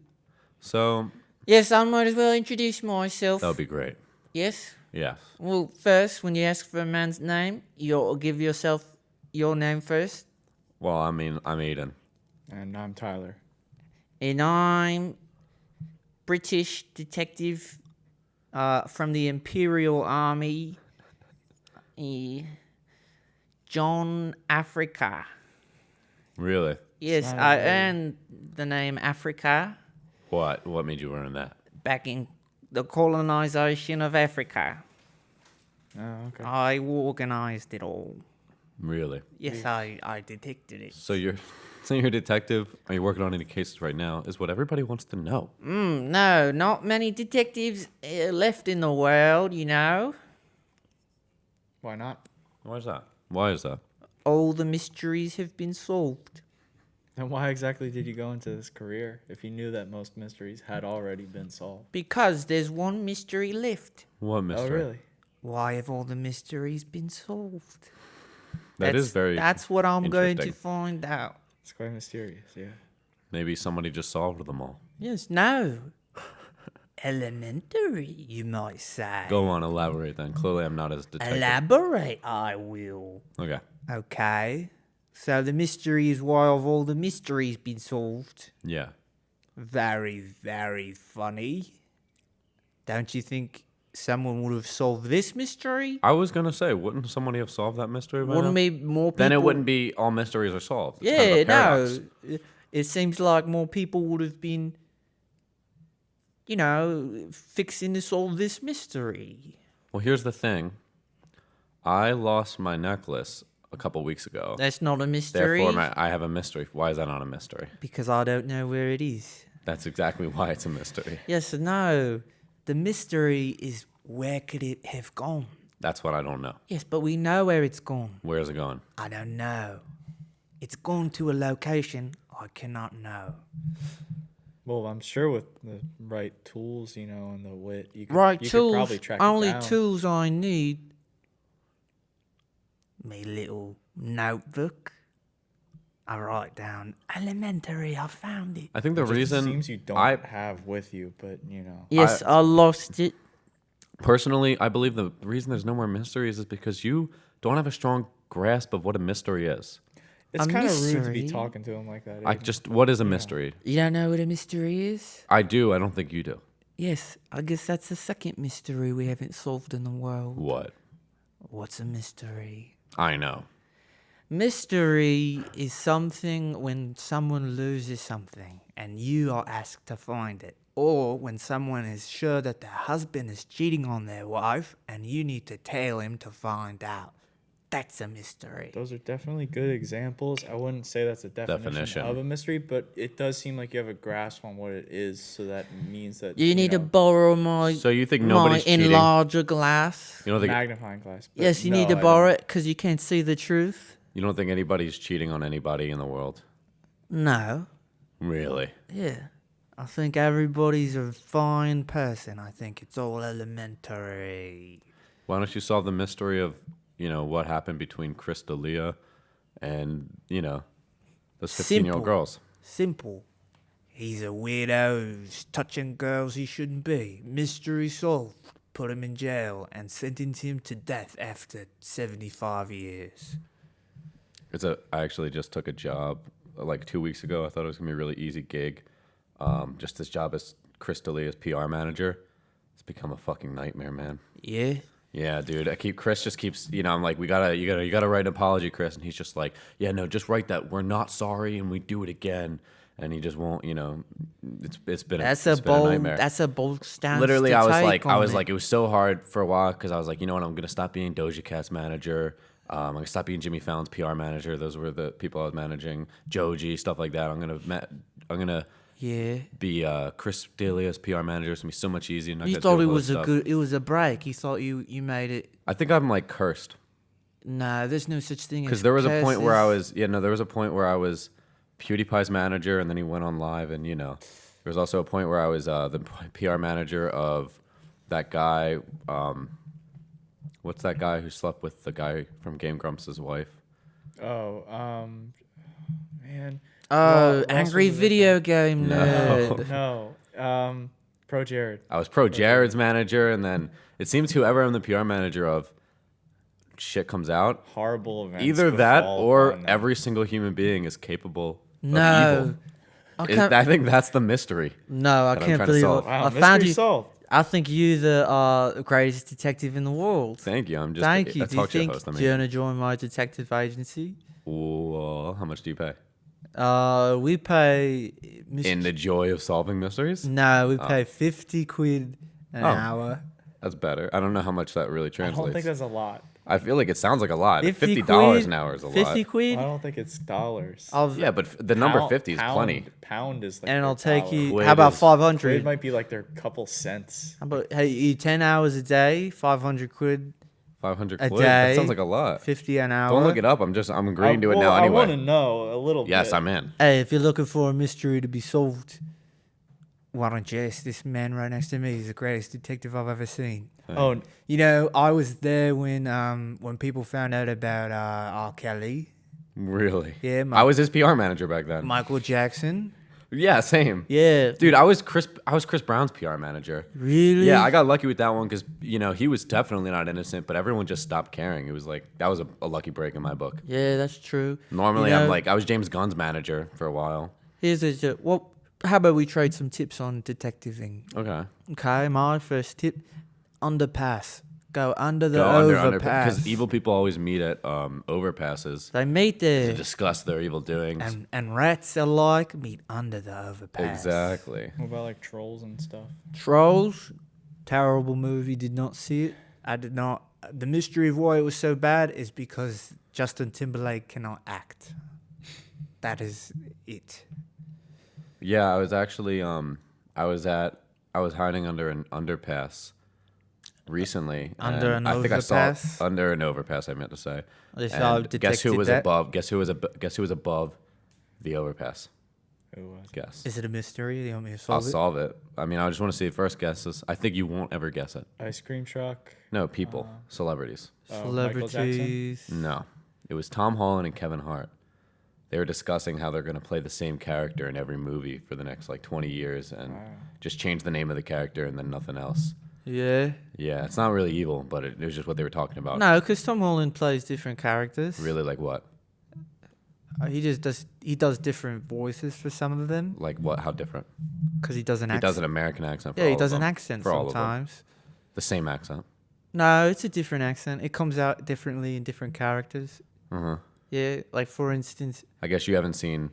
So, Yes, I might as well introduce myself. that would be great. Yes. Yes. Well, first, when you ask for a man's name, you ought to give yourself your name first. Well, I mean, I'm Aiden. And I'm Tyler. And I'm British detective from the Imperial Army. John Africa. Really? Yes, Sounded I very- earned the name Africa What? What made you learn that? back in the colonization of Africa. Oh, okay. I organized it all. Really? Yes, I detected it. So you're a detective. Are you working on any cases right now? Is what everybody wants to know. No, not many detectives left in the world, you know. Why not? Why is that? Why is that? All the mysteries have been solved. Then why exactly did you go into this career if you knew that most mysteries had already been solved? Because there's one mystery left. What mystery? Oh, really? Why have all the mysteries been solved? That is very. That's what I'm going to interesting. find out. It's quite mysterious, yeah. Maybe somebody just solved them all. Yes, no. Elementary, you might say. Go on, elaborate then. Clearly, I'm not as detective. Elaborate, I will. Okay. Okay. So the mystery is why have all the mysteries been solved? Yeah. Very, very funny. Don't you think someone would have solved this mystery? I was gonna say, wouldn't somebody have solved that mystery by Wouldn't now? be more people? Then it wouldn't be all mysteries are solved. It's Yeah, kind of a paradox. no. It seems like more people would have been, fixing to solve this mystery. Well, here's the thing. I lost my necklace a couple weeks ago. That's not a mystery. Therefore, I have a mystery. Why is that not a mystery? Because I don't know where it is. That's exactly why it's a mystery. Yes and no. The mystery is where could it have gone? That's what I don't know. Yes, but we know where it's gone. Where's it going? I don't know. It's gone to a location I cannot know. Well, I'm sure with the right tools, and the wit, you could, Right you tools. could probably track it Only down. tools I need. Me little notebook. I write down elementary. I found it. I think the Which it reason seems you don't I have with you, but Yes, I lost it. personally, I believe the reason there's no more mysteries is because you don't have a strong grasp of what a mystery is. it's A kind of rude to mystery? be talking to him like that. What is a mystery? You don't know what a mystery is? I do. I don't think you do. Yes, I guess that's the second mystery we haven't solved in the world. What? What's a mystery? I know. Mystery is something when someone loses something and you are asked to find it. Or when someone is sure that their husband is cheating on their wife and you need to tell him to find out. That's a mystery. Those are definitely good examples. I wouldn't say that's a definition of a mystery, but it does seem like you have a grasp on what it is. So that means that You need to know, borrow my, So you think my nobody's cheating? enlarger glass. You don't think magnifying glass. but Yes, you no, need to I borrow don't. it because you can't see the truth. you don't think anybody's cheating on anybody in the world? No. Really? Yeah. I think everybody's a fine person. I think it's all elementary. Why don't you solve the mystery of, what happened between Chris D'Elia and, those 15-year-old Simple. girls? Simple. He's a weirdo who's touching girls he shouldn't be. Mystery solved. Put him in jail and sentence him to death after 75 years. I actually just took a job like 2 weeks ago. I thought it was gonna be a really easy gig. Just this job as Chris D'Elia's PR manager. It's become a fucking nightmare, man. Yeah? Yeah, dude. Chris just keeps, I'm like, you gotta write an apology, Chris, and he's just like, yeah, no, just write that we're not sorry and we do it again, and he just won't, it's been a nightmare. That's a bold stance. Literally, to I was take on like, it was so hard for a while because I was like, you know what, I'm gonna stop being Doja Cat's manager. I'm gonna stop being Jimmy Fallon's PR manager. Those were the people I was managing. Joji, stuff like that. I'm gonna Yeah. be Chris D'Elia's PR manager. It's gonna be so much easier. Not You gonna thought do it all was this a stuff. it was a break. You thought you made it. I think I'm like cursed No, there's no such thing as because there was a point where curses. there was a point where I was PewDiePie's manager, and then he went on live, and there was also a point where I was the PR manager of that guy. What's that guy who slept with the guy from Game Grumps' wife? Oh, man. Oh, Ross angry was a video game No. nerd. No. Pro Jared. I was Pro Jared's manager, and then it seems whoever I'm the PR manager of, shit comes out. Horrible events. Either that befall or upon them. every single human being is capable of No. evil. I think that's the mystery. No, I that I'm can't trying to believe solve. it. Wow, I found mystery you. solved. I think you the greatest detective in the world. Thank you. I'm just Thank you. a Do you talk show think host. you're gonna join my detective agency? Ooh, how much do you pay? We pay. In the joy of solving mysteries? No, we pay 50 quid an hour. That's better. I don't know how much that really I translates. don't think that's a lot. I feel like it sounds like a lot. 50 $50 an hour is a lot. 50 quid. I don't think it's dollars. Yeah, but the number 50 is Pound- plenty. Pound is like And their I'll take dollar. you. Quid How about is- 500? Quid might be like their couple cents. How about hey, you 10 hours a day, 500 quid, 500 a quid? That sounds day, like a lot. 50 an hour. Don't look it up. I'm agreeing to it Well, now I want to anyway. know a little bit. Yes, I'm in. Hey, if you're looking for a mystery to be solved, why don't you ask this man right next to me? He's the greatest detective I've ever seen. Oh, You know, I was there when people found out about R. Kelly, Really? Yeah, I was his PR manager back then. Michael Jackson. Yeah, same. Yeah, Dude, I was Chris Brown's PR manager. really? Yeah, I got lucky with that one because he was definitely not innocent, but everyone just stopped caring. It was like that was a lucky break in my book. Yeah, that's true. Normally, You know, I was James Gunn's manager for a while. Here's a well. How about we trade some tips on detectiving? Okay. Okay, my first tip: underpass. Go under the Go under overpass. because evil people always meet at overpasses They meet to there, discuss their evil doings. and rats alike meet under the overpass. Exactly. what about like trolls and stuff? Trolls, terrible movie. Did not see it. I did not. The mystery of why it was so bad is because Justin Timberlake cannot act. That is it. Yeah, I was actually I was hiding under an underpass recently. Under and an I think I saw overpass? under an overpass. I meant to say. They saw And guess who detected was that. above? Guess who was above the overpass? Who was? Guess. Is it a mystery? You want me to I'll solve it? solve it. I mean, I just want to see the first guesses. I think you won't ever guess it. Ice cream truck. No, people, celebrities. Michael Jackson? Celebrities. No, it was Tom Holland and Kevin Hart. They were discussing how they're going to play the same character in every movie for the next like 20 years and just change the name of the character and then nothing else. Yeah. Yeah, it's not really evil, but it was just what they were talking about. No, because Tom Holland plays different characters. Really, like what? He just does different voices for some of them Like what? How different? because he does an He accent. does an American accent. For Yeah, he all does of an them. accent For all of them. sometimes. The same accent. No, it's a different accent. It comes out differently in different characters. Uh-huh. Yeah, like for instance, I guess you haven't seen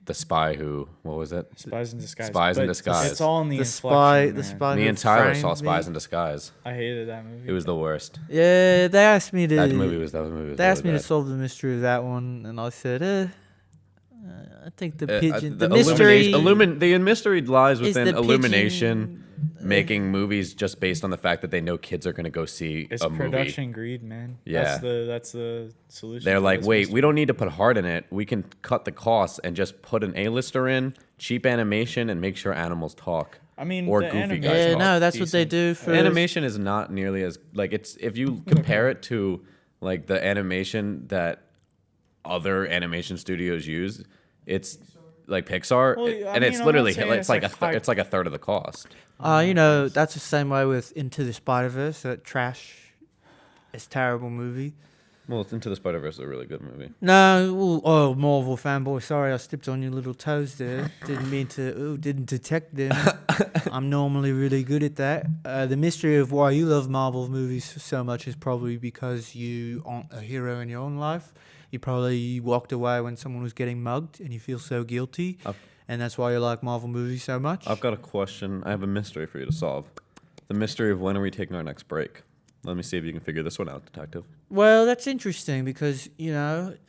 The Spy Who, what was it? Spies in Disguise. Spies in But Disguise. It's all in the the inflection, man. spy. Me who and Tyler saw framed Spies me. in Disguise. I hated that movie. It was the worst. Yeah, they asked me to. That movie was They really asked me to bad. solve the mystery of that one, and I said, I think the Uh, pigeon, the the mystery, the mystery lies is within the Illumination pigeon- making movies just based on the fact that they know kids are going to go see It's a movie. production greed, man. Yeah. That's the solution. They're to like, this wait, mystery. we don't need to put heart in it. We can cut the costs and just put an A-lister in, cheap animation, and make sure animals talk. I mean, or the goofy animation guys Yeah, talk. no, that's what they decent. do for Animation is not nearly as like it's if you compare it to like the animation that other animation studios use, it's like Pixar, Well, I and mean, it's I'm literally not saying it's it's like like high- it's like a third of the cost. You know, that's the same way with Into the Spider-Verse. That trash, it's terrible movie. Well, Into the Spider-Verse is a really good movie. No, oh, Marvel fanboy. Sorry, I stepped on your little toes there. Didn't mean to. Didn't detect them. I'm normally really good at that. The mystery of why you love Marvel movies so much is probably because you aren't a hero in your own life. You probably walked away when someone was getting mugged, and you feel so guilty, and that's why you like Marvel movies so much. I've got a question. I have a mystery for you to solve. The mystery of when are we taking our next break? Let me see if you can figure this one out, detective. Well, that's interesting because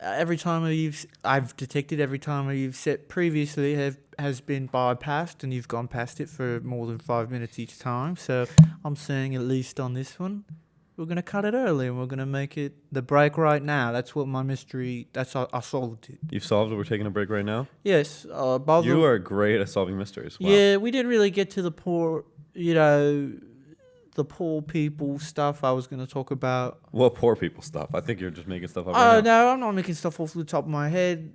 every time I've detected every time you've set previously has been bypassed, and you've gone past it for more than 5 minutes each time. So I'm saying at least on this one, we're gonna cut it early and we're gonna make it the break right now. That's what my mystery. That's how I solved it. You've solved it. We're taking a break right now. Yes, by You are great at solving mysteries. Wow. Yeah, we didn't really get to the poor, the poor people stuff I was gonna talk about. Well, poor people stuff. I think you're just making stuff up. Oh right now. no, I'm not making stuff off the top of my head.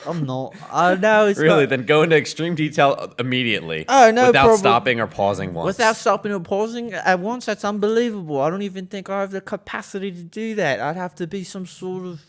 I'm not. No, it's Really? not. Then go into extreme detail immediately. Oh, no Without problem. stopping or pausing once. Without stopping or pausing at once, that's unbelievable. I don't even think I have the capacity to do that. I'd have to be some sort of.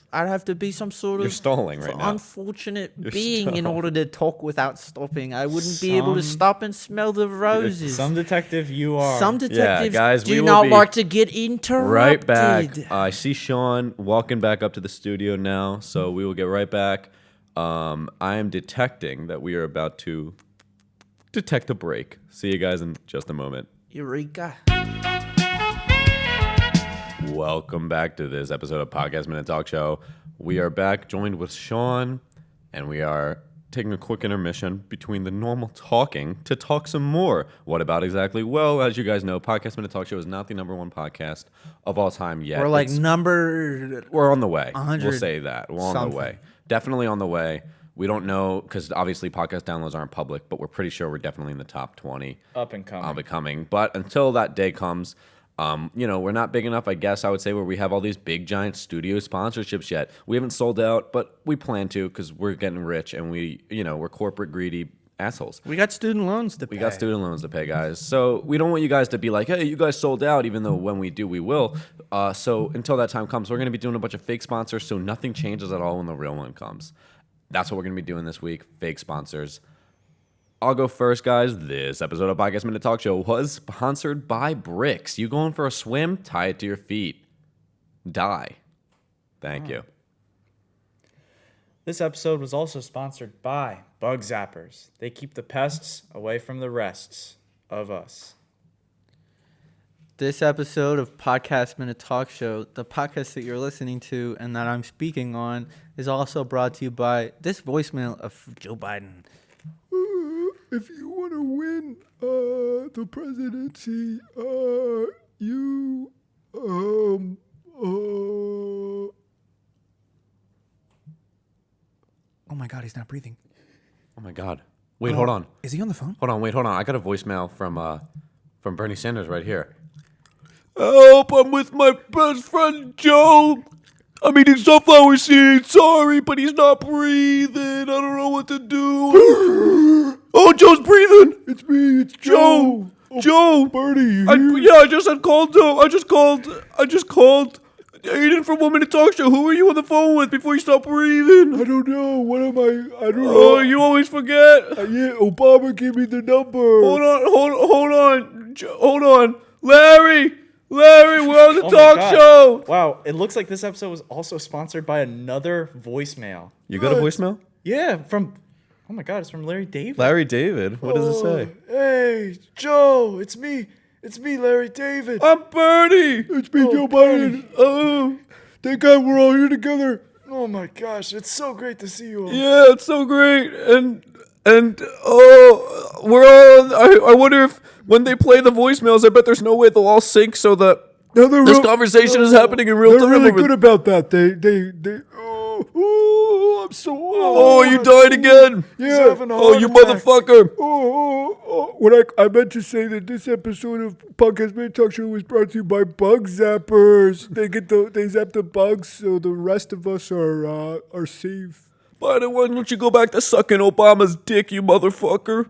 You're stalling right now. unfortunate You're being in stalling. order to talk without stopping. I wouldn't be able to Some- stop and smell the roses. Some detective you are. Some detectives guys, we do will not be like to get interrupted. Right back. I see Sean walking back up to the studio now, so we will get right back. I am detecting that we are about to detect a break. See you guys in just a moment. Eureka. Welcome back to this episode of Podcast Minute Talk Show. We are back joined with Sean, and we are taking a quick intermission between the normal talking to talk some more. What about exactly? Well, as you guys know, Podcast Minute Talk Show is not the #1 podcast of all time yet. We're like It's- number. we're on the way. 100 We'll say that. We're on something. the way. Definitely on the way. We don't know because obviously podcast downloads aren't public, but we're pretty sure we're definitely in the top 20 Up and coming. becoming. But until that day comes, we're not big enough, I guess I would say, where we have all these big giant studio sponsorships yet. We haven't sold out, but we plan to because we're getting rich and we're corporate greedy assholes. We got student loans to pay. We got student loans to pay, guys. So we don't want you guys to be like, hey, you guys sold out, even though when we do, we will. So until that time comes, we're going to be doing a bunch of fake sponsors, so nothing changes at all when the real one comes. That's what we're going to be doing this week, fake sponsors. I'll go first, guys. This episode of Podcast Minute Talk Show was sponsored by Bricks. You going for a swim? Tie it to your feet. Die. Thank you. This episode was also sponsored by Bug Zappers. They keep the pests away from the rests of us. This episode of Podcast Minute Talk Show, the podcast that you're listening to and that I'm speaking on, is also brought to you by this voicemail of Joe Biden. If you want to win the presidency, you Oh my God, he's not breathing. Oh, my God. Wait, hold on. Is he on the phone? Hold on. I got a voicemail from Bernie Sanders right here. Help! I'm with my best friend Joe. I'm eating sunflower seeds. Sorry, but he's not breathing. I don't know what to do. Oh, Joe's breathing. It's me. It's Joe. Joe. Bernie. I just had called. I just called. Aiden from 1 Minute Talk Show. Who were you on the phone with before you stopped breathing? I don't know. What am I? I don't know. Oh, you always forget. Yeah, Obama gave me the number. Hold on. Hold on. Larry. Larry, we're on the Oh my talk God. show. Wow, it looks like this episode was also sponsored by another voicemail. You got a voicemail? Yeah, from. Oh my God, it's from Larry David. Larry David. What does it say? Hey, Joe, it's me. It's me, Larry David. I'm Bernie. It's me, Joe Biden. Oh, thank God we're all here together. Oh my gosh, it's so great to see you all. Yeah, it's so great. And oh, we're all. I wonder if when they play the voicemails, I bet there's no way they'll all sync so that this conversation is happening in real time. They're really good about that. They. Oh, I'm so. Oh, you died again. Yeah. Oh, you motherfucker. When I meant to say that this episode of Podcast Man Talk Show was brought to you by Bug Zappers. They zap the bugs, so the rest of us are safe. By the way, why don't you go back to sucking Obama's dick, you motherfucker?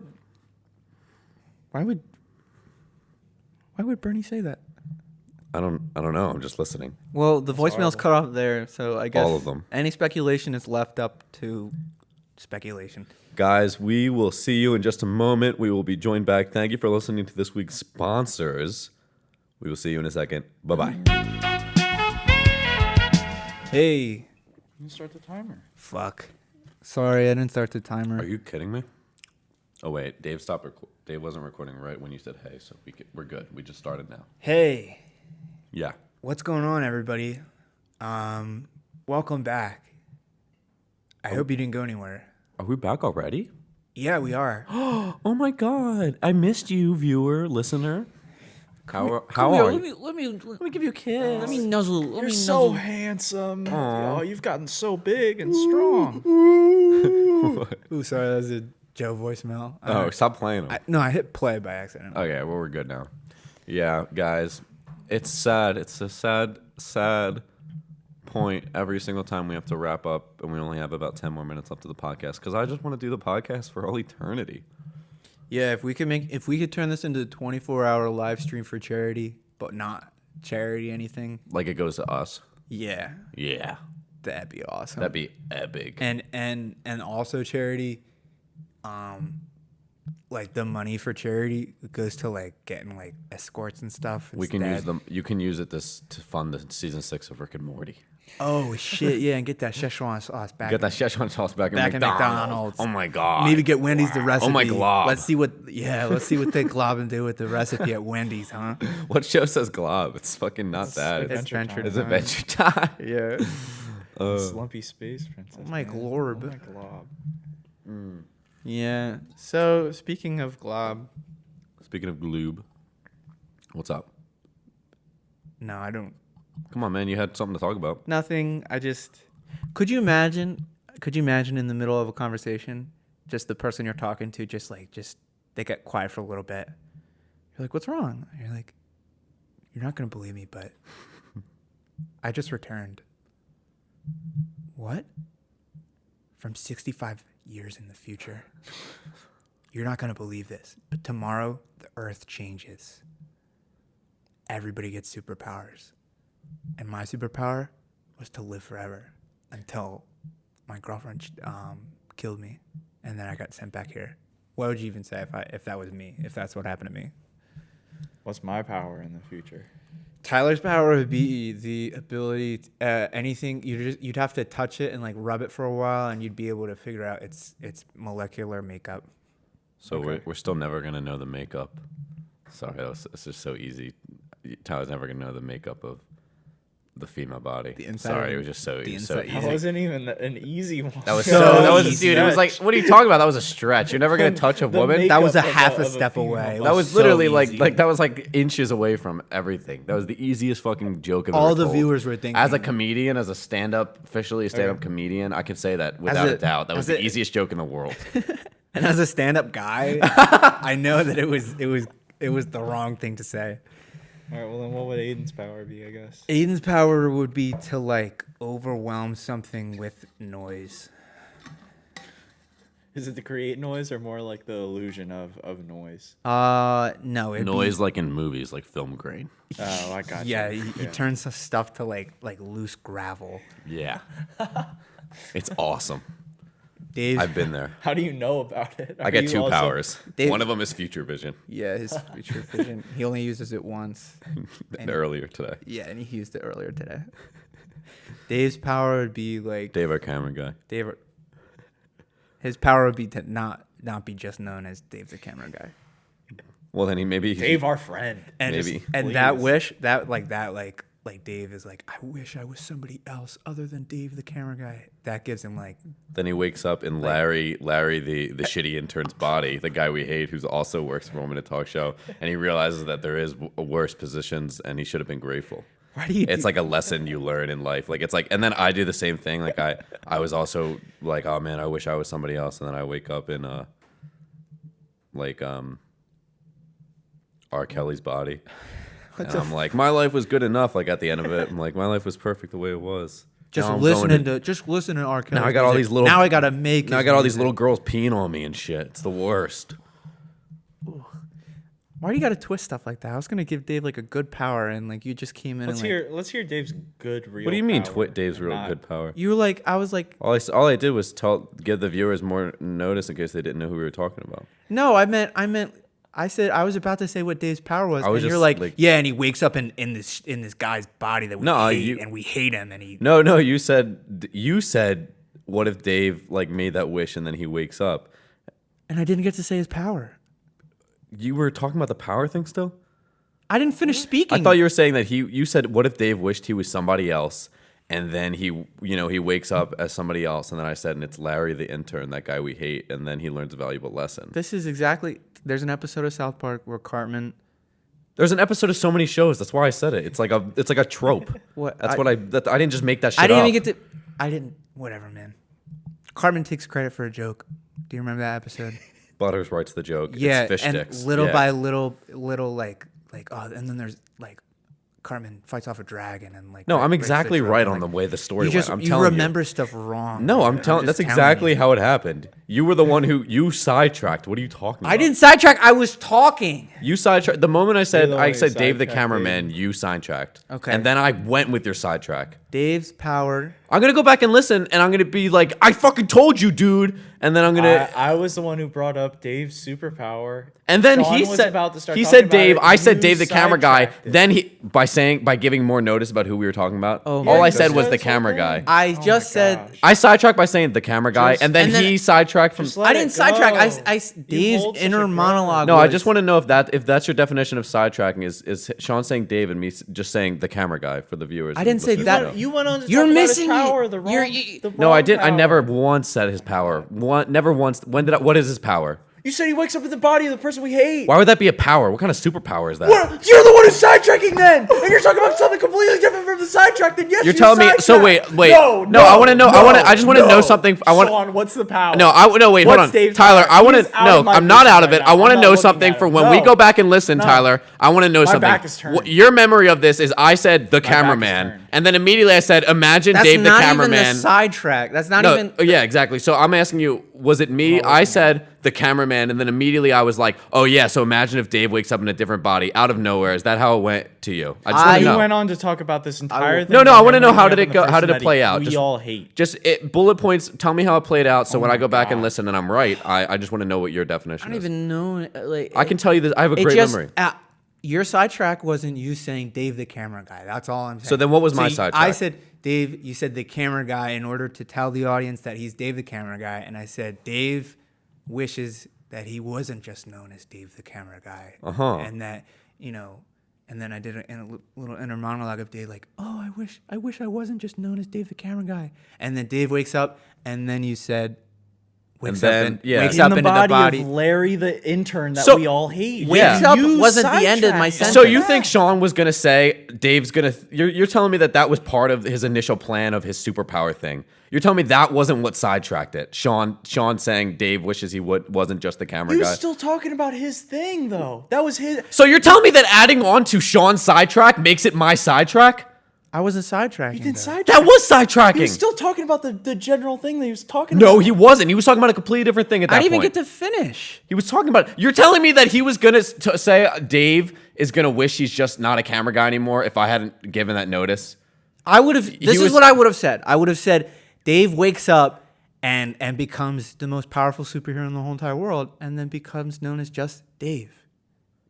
Why would Bernie say that? I don't know. I'm just listening. Well, the voicemail's cut off there, so I guess All of them. any speculation is left up to. Speculation. Guys, we will see you in just a moment. We will be joined back. Thank you for listening to this week's sponsors. We will see you in a second. Bye-bye. Hey. You can start the timer. Fuck. Sorry, I didn't start the timer. Are you kidding me? Oh, wait. Dave stopped. Dave wasn't recording right when you said hey, so we're good. We just started now. Hey. Yeah. What's going on, everybody? Welcome back. I hope you didn't go anywhere. Are we back already? Yeah, we are. Oh, my God. I missed you, viewer, listener. How Come are here, you? let me give you a kiss. Let me nuzzle. Let You're me so nuzzle. handsome. Aw. Oh, you've gotten so big and strong. Ooh, sorry, that was a Joe voicemail. Oh, stop playing them. No, I hit play by accident. Okay, well, we're good now. Yeah, guys, it's sad. It's a sad point every single time we have to wrap up, and we only have about 10 more minutes left of the podcast, because I just want to do the podcast for all eternity. Yeah, if we could turn this into a 24-hour live stream for charity, but not charity anything. Like it goes to us. Yeah, Yeah, that'd be awesome. that'd be epic. And also charity, like the money for charity goes to like getting like escorts and stuff. We can use instead. them. You can use it to fund the season 6 of Rick and Morty. Oh shit! Yeah, and get that Szechuan sauce back. Get that Szechuan sauce back in Back in McDonald's. McDonald's. Oh my god. Maybe get Wendy's the recipe. Oh my glob. Let's see what they glob and do with the recipe at Wendy's, huh? What show says glob? It's fucking not that. It's Adventure It's Time. Adventure Time. Yeah. Slumpy space princess. Oh my man. glorb. Oh my glob. Yeah. So speaking of glob, Speaking of lube, what's up? No, I don't. Come on, man. You had something to talk about. nothing. Could you imagine in the middle of a conversation, just the person you're talking to, just they get quiet for a little bit. You're like, "What's wrong?" You're like, You're not gonna believe me, but I just returned. What? From 65 years in the future. You're not gonna believe this, but tomorrow the Earth changes. Everybody gets superpowers. And my superpower was to live forever until my girlfriend killed me, and then I got sent back here. What would you even say if that was me? If that's what happened to me? What's my power in the future? Tyler's power would be the ability anything you'd have to touch it and like rub it for a while, and you'd be able to figure out its molecular makeup. So we're still never gonna know the makeup. Sorry, it's just so easy. Tyler's never gonna know the makeup of the female body. The inside Sorry, of it was just so the easy. inside- That wasn't even an easy one. That was So that was easy. dude. It was like, what are you talking about? That was a stretch. You're never gonna touch a The woman. makeup That was a of half a of step female away. body. That was so literally easy. like that was like inches away from everything. That was the easiest fucking joke I've All ever the told. viewers were thinking. As a comedian, as a stand-up, officially a stand-up comedian, I can say that without a doubt. That was the easiest joke in the world. And as a stand-up guy, I know that it was the wrong thing to say. All right, well then, what would Aiden's power be? I guess. Aiden's power would be to like overwhelm something with noise. Is it to create noise or more like the illusion of noise? No, it'd Noise like in movies, like film grain. Oh, I got Be, yeah, you. you turn some stuff to like loose gravel. Yeah. It's awesome. Dave's I've been there. How do you know about it? I Are get you 2 also- powers. Dave- One of them is future vision. Yeah, his future vision. He only uses it once. And- Earlier today. Yeah, and he used it earlier today. Dave's power would be like Dave, our camera guy. Dave. His power would be to not be just known as Dave the camera guy. Well, then maybe Dave, our friend. And Maybe. and that Please. wish like Dave is like, I wish I was somebody else other than Dave the camera guy. That gives him like Then he wakes up in Larry, the shitty intern's body, the guy we hate, who's also works for him in a talk show, and he realizes that there is worse positions, and he should have been grateful. why do you It's like a lesson you learn in life. Like it's like, and then I do the same thing. Like I was also like, oh man, I wish I was somebody else, and then I wake up in R. Kelly's body. And I'm like, my life was good enough. Like at the end of it, I'm like, my life was perfect the way it was. just Now I'm going listen to R. Kelly's Now I got all music. these little- Now I gotta make. Now I his got all these music. little girls peeing on me and shit. It's the worst. Why do you gotta twist stuff like that? I was gonna give Dave like a good power, and like you just came in. Let's and, like, hear Dave's good real. What do you mean, power, Dave's real not- good power? You were like, I was like, All I did was give the viewers more notice in case they didn't know who we were talking about. no, I meant. I said I was about to say what Dave's power was, I was and you're just, like, like- yeah, and he wakes up in this guy's body that we No, hate, and we hate him, and he. No, you said, what if Dave like made that wish and then he wakes up? And I didn't get to say his power. You were talking about the power thing still? I didn't finish speaking. I thought you were saying that you said, what if Dave wished he was somebody else and then he wakes up as somebody else, and then I said, and it's Larry the intern, that guy we hate, and then he learns a valuable lesson. This is exactly. There's an episode of South Park where Cartman. There's an episode of so many shows. That's why I said it. It's like a trope. What That's I- what I didn't just make that shit I didn't up. even get to. I didn't. Whatever, man. Cartman takes credit for a joke. Do you remember that episode? Butters writes the joke. Yeah, It's fish and sticks. little Yeah. by little, like oh, and then there's like Cartman fights off a dragon and like. No, I'm breaks the exactly joke right and, on the like, way the story You just went. I'm you telling remember stuff wrong. No, I'm just telling. That's telling exactly you. how it happened. You were the one you sidetracked. What are you talking about? I didn't sidetrack. I was talking. You sidetracked. The moment I said the one who Dave the sidetracked cameraman, you sidetracked. Okay. And then I went with your sidetrack. Dave's power. I'm gonna go back and listen, and I'm gonna be like, I fucking told you, dude. And then I'm gonna. I was the one who brought up Dave's superpower. And then Sean he was said, about to start he talking said about Dave. it, I said you Dave the camera guy. sidetracked it. Then by giving more notice about who we were talking about. Oh all my I God. said was the That's camera okay. guy. I Oh just my said. gosh. I sidetracked by saying the camera guy, Just- and then and then- he sidetracked from. Just let I it didn't sidetrack. go. Dave's hold such inner a monologue. No, I was- just want to know if that's your definition of sidetracking is Sean saying Dave and me just saying the camera guy for the viewers. I and didn't say listeners that- to the show. You went on to You're talk missing about his it. power. The wrong. You're- the No, I wrong didn't. I power. never once said his power. Never once. When did I? What is his power? You said he wakes up in the body of the person we hate. Why would that be a power? What kind of superpower is that? What? You're the one who's sidetracking then, and you're talking about something completely different from the sidetrack. Then yes, You're you telling me. So sidetracked. wait. No, I want to know. I just want to know something. I want. Sean, what's the power? No, wait, What's hold on. Dave's Tyler, power? I want He's to. out No, of my I'm not vision out of right it. now. I want I'm to not know looking something at for it. when we No. go back and listen, No. Tyler. I want to know My something. back is turned. Your memory of this is I said the back is cameraman, turned. and then immediately I said, imagine That's Dave the not cameraman. even the sidetrack. That's not No, even. yeah, exactly. So I'm asking you, was it me? I said the cameraman, and then immediately I was like, oh yeah. So imagine if Dave wakes up in a different body out of nowhere. Is that how it went to you? I just want to You know. went on to talk about this entire thing. No, I about wanna him know how waking did up it in go- the how did it person play that out? We Just- all hate. Just bullet points. Tell me how it played out. So when my I go back and God. listen and I'm right, I just want to know what your definition I don't is. even know. Like I can tell you this. I have a it great just, memory. Your sidetrack wasn't you saying Dave the camera guy. That's all I'm saying. So then what was my I sidetrack? said Dave. You said the camera guy in order to tell the audience that he's Dave the camera guy, and I said Dave wishes that he wasn't just known as Dave the camera guy, and that and then I did a little inner monologue of Dave, like, oh, I wish I wasn't just known as Dave the camera guy, and then Dave wakes up, and then you said. Wakes then, up and yeah. wakes in up the into body, the body. of Larry the intern that So- we all hate. Yeah. Wakes up You wasn't the end of my sidetracked. sentence. So you think Sean was gonna say Dave's gonna? You're telling me that was part of his initial plan of his superpower thing. You're telling me that wasn't what sidetracked it. Sean saying Dave wishes he wasn't just the camera You guy. still talking about his thing though? That was his. So you're telling me that adding on to Sean's sidetrack makes it my sidetrack? I wasn't sidetracking. He didn't though. sidetrack. That was He sidetracking. was still talking about the general thing that he was talking No, about. he wasn't. He was talking about a completely different thing at that I didn't even point. get to finish. He was talking about. You're telling me that he was gonna say Dave is gonna wish he's just not a camera guy anymore if I hadn't given that notice. I would have. This is was- what I would have said. I would have said Dave wakes up and becomes the most powerful superhero in the whole entire world, and then becomes known as just Dave.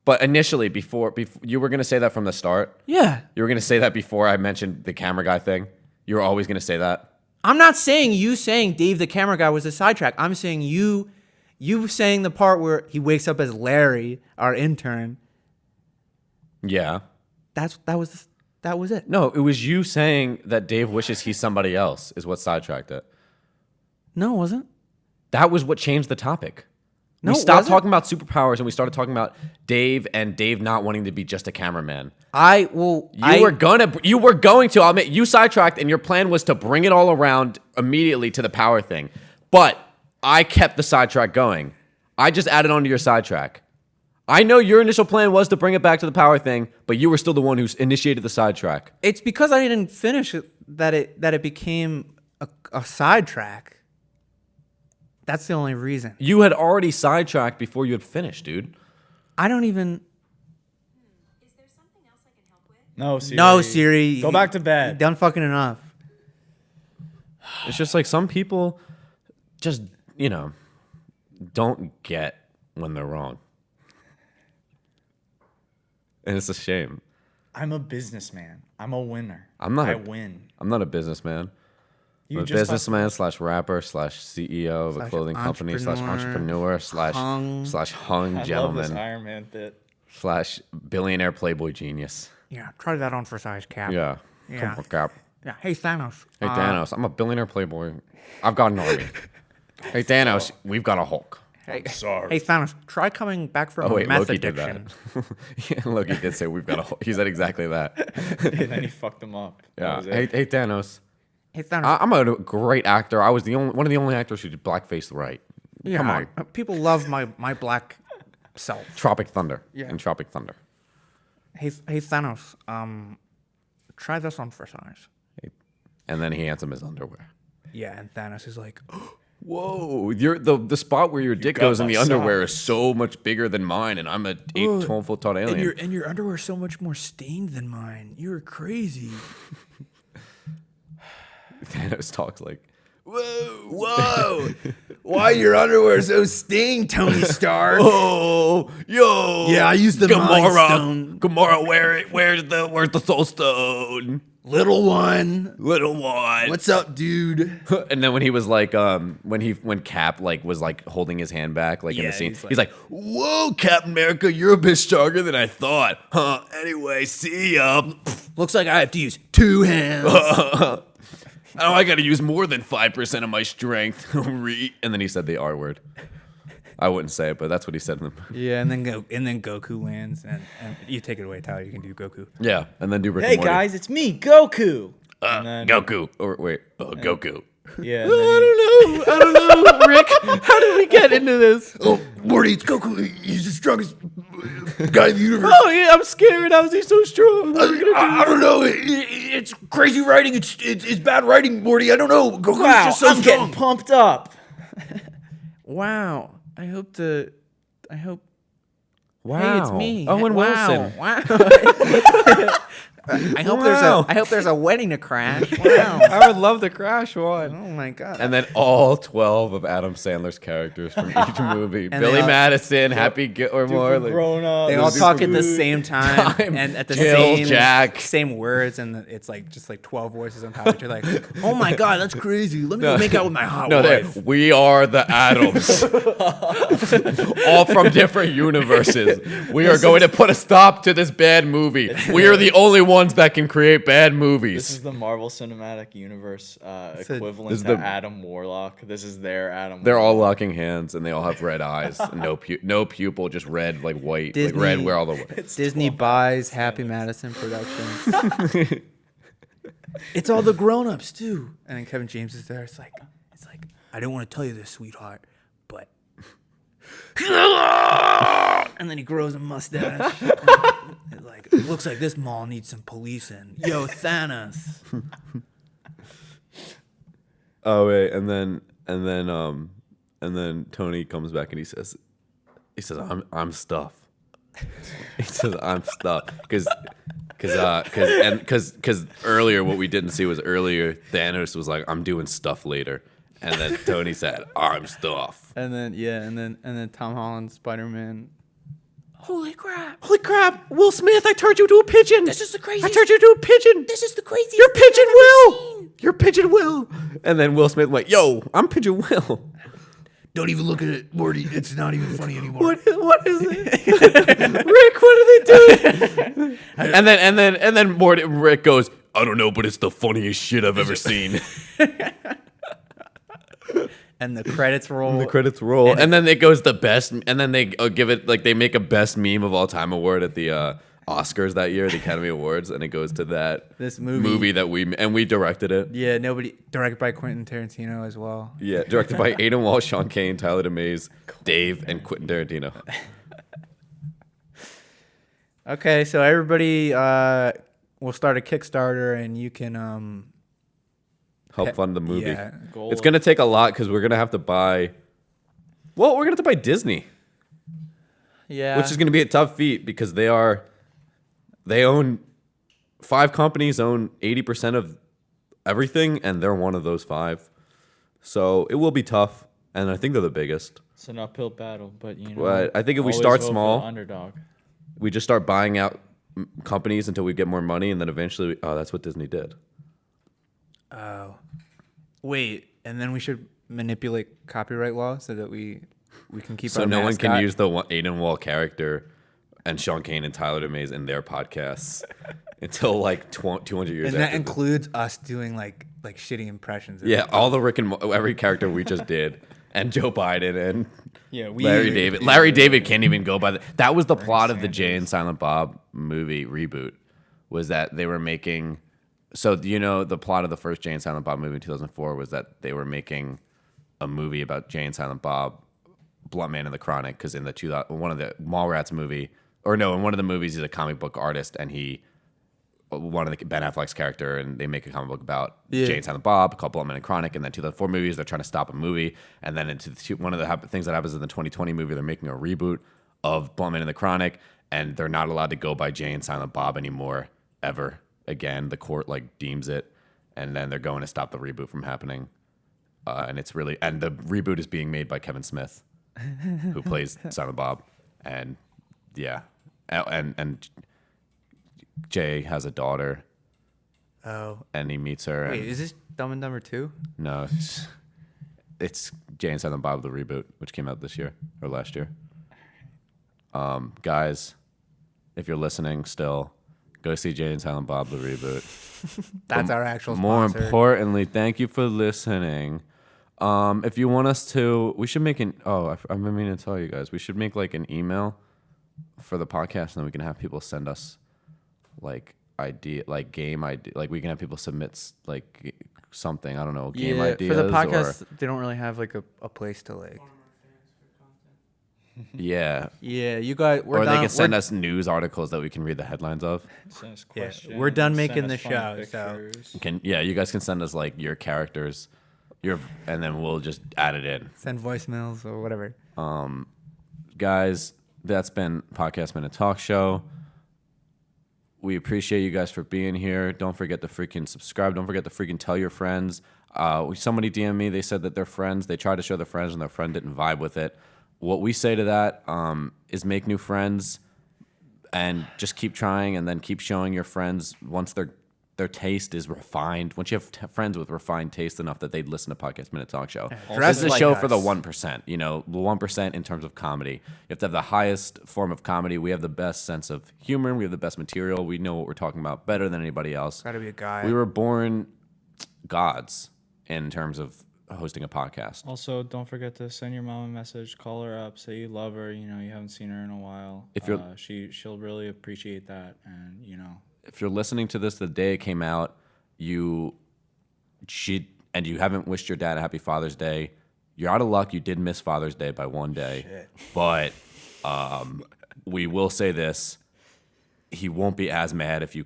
But initially, before you were gonna say that from the start. Yeah. You were gonna say that before I mentioned the camera guy thing. You were always gonna say that. I'm not saying you saying Dave the camera guy was a sidetrack. I'm saying you saying the part where he wakes up as Larry, our intern. Yeah. That was it. No, it was you saying that Dave wishes he's somebody else is what sidetracked it. No, it wasn't. That was what changed the topic. No, we it stopped wasn't. talking about superpowers and we started talking about Dave and Dave not wanting to be just a cameraman. You You were going to. I'll admit, you sidetracked, and your plan was to bring it all around immediately to the power thing. But I kept the sidetrack going. I just added on to your sidetrack. I know your initial plan was to bring it back to the power thing, but you were still the one who initiated the sidetrack. It's because I didn't finish it that it became a sidetrack. That's the only reason. You had already sidetracked before you had finished, dude. I don't even. Is there something else I can help with? No, Siri. No, Siri. Go back to You bed. done fucking enough. It's just like some people just, don't get when they're wrong. And it's a shame. I'm a businessman. I'm a winner. I'm not I a- win. I'm not a businessman. You I'm a just businessman slash rapper slash CEO of a Slash clothing company slash entrepreneur, entrepreneur slash hung. hung I love this gentleman Iron Man bit. slash billionaire playboy genius. Yeah, try that on for size, Cap. Yeah. Yeah. Come on, Cap. Yeah. Hey, Thanos. Hey, Thanos, I'm a billionaire playboy. I've got an army. Hey, Thanos, we've got a Hulk. Hey, sorry. Hey, Thanos, try coming back from Oh, wait, meth Loki addiction. did that. Yeah, Loki did say we've got a Hulk. He said exactly that. And then he fucked him up. That Yeah. was it. Hey, Thanos. Hey, Thanos. I'm a great actor. I was one of the only actors who did blackface right. yeah, Come on. people love my black self. Tropic Thunder. Yeah. In Tropic Thunder. Hey, Thanos. Try this on for size. And then he hands him his underwear. Yeah, and Thanos is like, Whoa, the spot where your dick got goes in my the underwear size. is so much bigger than mine, and I'm a 12-foot tall alien. and your underwear is so much more stained than mine. You're crazy. Thanos talks like, Whoa! Why your underwear so stained, Tony Stark? "Oh, yo, Yeah, I used the Mind Stone. Gamora, where's the Soul Stone, Little one. little one?" What's up, dude? And then when he was like, when Cap like was like holding his hand back, like in Yeah, the scene, he's he's like, "Whoa, Captain America, you're a bit stronger than I thought, huh? Anyway, see ya." Looks like I have to use 2 hands. Oh, I gotta use more than 5% of my strength. And then he said the R word. I wouldn't say it, but that's what he said in the Yeah, and then Goku lands, and you take it away, Tyler. You can do Goku. Yeah, and then do Rick Hey and Morty. guys, it's me, Goku. And then- Goku. Or wait, Goku. Yeah. And then he- I don't know, Rick. How did we get into this? Oh, Morty, it's Goku. He's the strongest guy in the universe. Oh yeah, I'm scared. How is he so strong? What are we gonna do? I don't know. It's crazy writing. It's bad writing, Morty. I don't know. Goku's wow, just so I'm strong. getting pumped up. Wow. I hope. Wow. Hey, it's me. Owen Wow. Wilson. Wow. I hope Wow. there's a wedding to crash. Wow. I would love to crash one. Oh my god. And then all 12 of Adam Sandler's characters from each movie. And Billy they all- Madison, Happy Gilmore. Like, Grown up. they all Super talk at the Food. same time and at the Jill, same Jack. same words, and it's like just like 12 voices on top of each other. Like, oh my god, that's crazy. Let me go make out with my hot No, wife. we are the Adams. All from different universes. We are going to put a stop to this bad movie. We are the only ones that can create bad This movies. is the Marvel Cinematic Universe equivalent this is to the- Adam Warlock. This is their Adam. They're all Warlock. locking hands and they all have red eyes. And no pupil, just red, like white. Disney- Like red where all the Disney buys Happy Madison Productions. It's all the grown-ups too. And then Kevin James is there. It's like I don't want to tell you this, sweetheart, but and then he grows a mustache. And like, it looks like this mall needs some policing. Yo, Thanos. Oh wait, and then Tony comes back and he says I'm stuff. He says I'm stuff because earlier what we didn't see was earlier Thanos was like I'm doing stuff later, And then Tony said, "I'm stuff." And then Tom Holland Spider-Man. Holy crap! Will Smith, I turned you into a pigeon. This is the craziest. I turned you into a pigeon. This is the craziest. You're Pigeon Will. You're Pigeon Will. And then Will Smith went, "Yo, I'm Pigeon Will." Don't even look at it, Morty. It's not even funny anymore. What is it? Rick, what are they doing? and then Rick goes, "I don't know, but it's the funniest shit I've ever seen." And the credits roll. The credits roll, and then it goes the best, and then they give it like they make a best meme of all time award at the Oscars that year, the Academy Awards, and it goes to this movie that we directed it. Yeah, directed by Quentin Tarantino as well. Yeah, directed by Aiden Walsh, Sean Kane, Tyler DeMays, Dave, and Quentin Tarantino. Okay, so everybody, we'll start a Kickstarter, and you can Help fund the movie. Yeah. It's gonna take a lot because we're gonna have to buy. Well, we're gonna have to buy Disney, Yeah. which is gonna be a tough feat because they own 5 companies, own 80% of everything, and they're one of those 5. So it will be tough, and I think they're the biggest. It's an uphill battle, but you know. But I think if we always start vote for small, the underdog. we just start buying out companies until we get more money, and then eventually, that's what Disney did. Oh. Wait, and then we should manipulate copyright law so that we can keep So our no one can mascot? use the Aiden Wall character and Sean Kane and Tyler DeMays in their podcasts until like 200 years And that after. includes us doing like shitty impressions. of Yeah, it. all the every character we just did, and Joe Biden and Yeah, Larry David. Larry David can't even go by that was the plot of the Jay and Silent Bob movie reboot, was that they were making. So the plot of the first Jay and Silent Bob movie in 2004 was that they were making a movie about Jay and Silent Bob, Blunt Man and the Chronic, because in one of the Mallrats movie, in one of the movies he's a comic book artist, and one of the Ben Affleck's character, and they make a comic book about Jay and Silent Bob called Blunt Man and Chronic, and then 2004 movies they're trying to stop a movie, and then one of the things that happens in the 2020 movie, they're making a reboot of Blunt Man and the Chronic, and they're not allowed to go by Jay and Silent Bob anymore ever again. The court deems it, and then they're going to stop the reboot from happening, and the reboot is being made by Kevin Smith, who plays Silent Bob, and yeah, and Jay has a daughter. Oh. And he meets her. Wait, and is this Dumb and Dumber 2? no, it's Jay and Silent Bob the reboot, which came out this year or last year. Guys, if you're listening still, go see Jay and Silent Bob the reboot. That's our actual More sponsor. importantly, thank you for listening. If you want us to, we should make I'm meaning to tell you guys, we should make an email for the podcast, and then we can have people send us game idea, we can have people submit something, I don't know, game ideas. For the podcast, they don't really have a place to Farmer fans for content. Yeah. Yeah, you guys. Or they can send us news articles that we can read the headlines of. Yeah, we're done making the show, so You guys can send us your characters, and then we'll just add it in. send voicemails or whatever. Guys, that's been Podcast Minute Talk Show. We appreciate you guys for being here. Don't forget to freaking subscribe. Don't forget to freaking tell your friends. Somebody DM'd me. They said that their friends, they tried to show their friends, and their friend didn't vibe with it. What we say to that is make new friends and just keep trying, and then keep showing your friends once their taste is refined. Once you have friends with refined taste enough that they'd listen to Podcast Minute Talk Show. This is a show for the 1%. The 1% in terms of comedy. You have to have the highest form of comedy. We have the best sense of humor. We have the best material. We know what we're talking about better than anybody else. Gotta be a guy. We were born gods in terms of hosting a podcast. Also, don't forget to send your mom a message, call her up, say you love her. You haven't seen her in a while. If you're- she'll really appreciate that, and If you're listening to this the day it came out, and you haven't wished your dad a happy Father's Day, you're out of luck. You did miss Father's Day by one day. Shit. But we will say this: he won't be as mad if you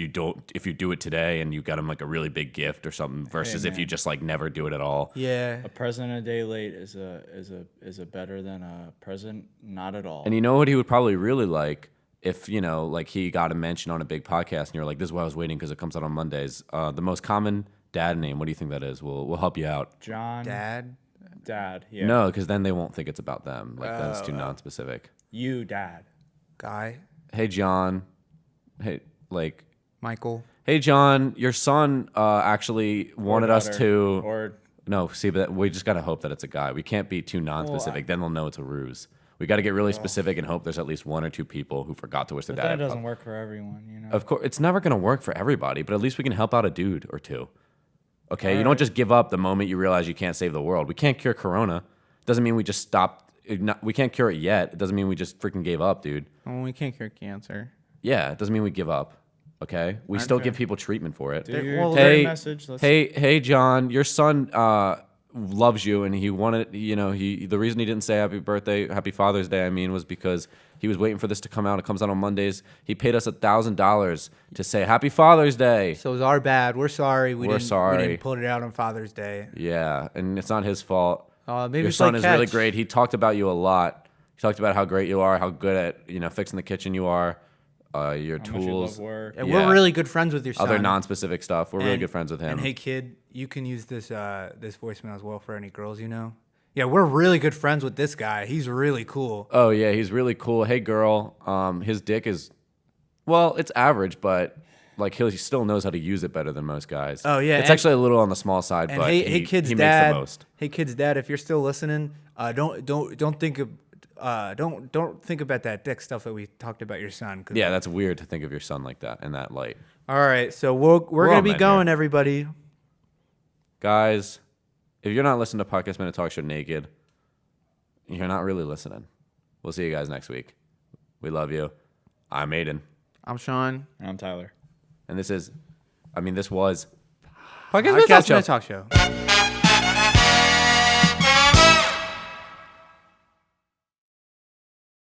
do it today and you got him a really big gift or something versus if you just never do it at all. yeah, A present a day late is a better than a present not at all. And you know what he would probably really like if he got a mention on a big podcast and you're like, this is why I was waiting because it comes out on Mondays. The most common dad name. What do you think that is? We'll help you out. John. Dad. Dad. Yeah. No, because then they won't think it's about them. Like that's too Oh. non-specific. You, Dad. Guy. Hey John. Hey, like, Michael. hey John, your son actually wanted us daughter. to. Or No, see, but we just gotta hope that it's a guy. We can't be too non-specific. Then they'll know it's a ruse. We got to get really specific and hope there's at least 1 or 2 people who forgot to wish their but dad. that happy doesn't work for everyone, you know. Of course, it's never gonna work for everybody, but at least we can help out a dude or two. Okay, you All don't right. just give up the moment you realize you can't save the world. We can't cure Corona. Doesn't mean we just stopped. We can't cure it yet. It doesn't mean we just freaking gave up, dude. Oh, we can't cure cancer. Yeah, it doesn't mean we give up. Okay, we still give people treatment for it. Do Hey, your well, dirty Hey, message. Let's hey, John, your son loves you, and he wanted, the reason he didn't say happy Father's Day, I mean, was because he was waiting for this to come out. It comes out on Mondays. He paid us $1,000 to say Happy Father's Day. So it's our bad. We're sorry. We're We sorry. didn't put it out on Father's Day. Yeah, and it's not his fault. Maybe Your it's son like is really catch. great. He talked about you a lot. He talked about how great you are, how good at fixing the kitchen you are, your how much you tools, love work. And Yeah. we're really good friends with your son. other non-specific stuff. We're really And- good friends with him. And hey, kid, you can use this this voicemail as well for any girls you know. Yeah, we're really good friends with this guy. He's really cool. Oh yeah, he's really cool. Hey girl, his dick is, well, it's average, but like he still knows how to use it better than most guys. Oh, yeah, it's and- actually a little on the small side, And but hey, kid's he dad. makes the most. Hey, kid's dad, if you're still listening, don't think of don't think about that dick stuff that we talked about your son. 'Cause- Yeah, that's weird to think of your son like that in that light. All right, so we're all gonna be men going, here. everybody. Guys, if you're not listening to Podcast Minute Talk Show naked, you're not really listening. We'll see you guys next week. We love you. I'm Aiden, I'm Sean. And I'm Tyler. and this was Podcast Minute Talk Podcast Show. Minute Talk Show.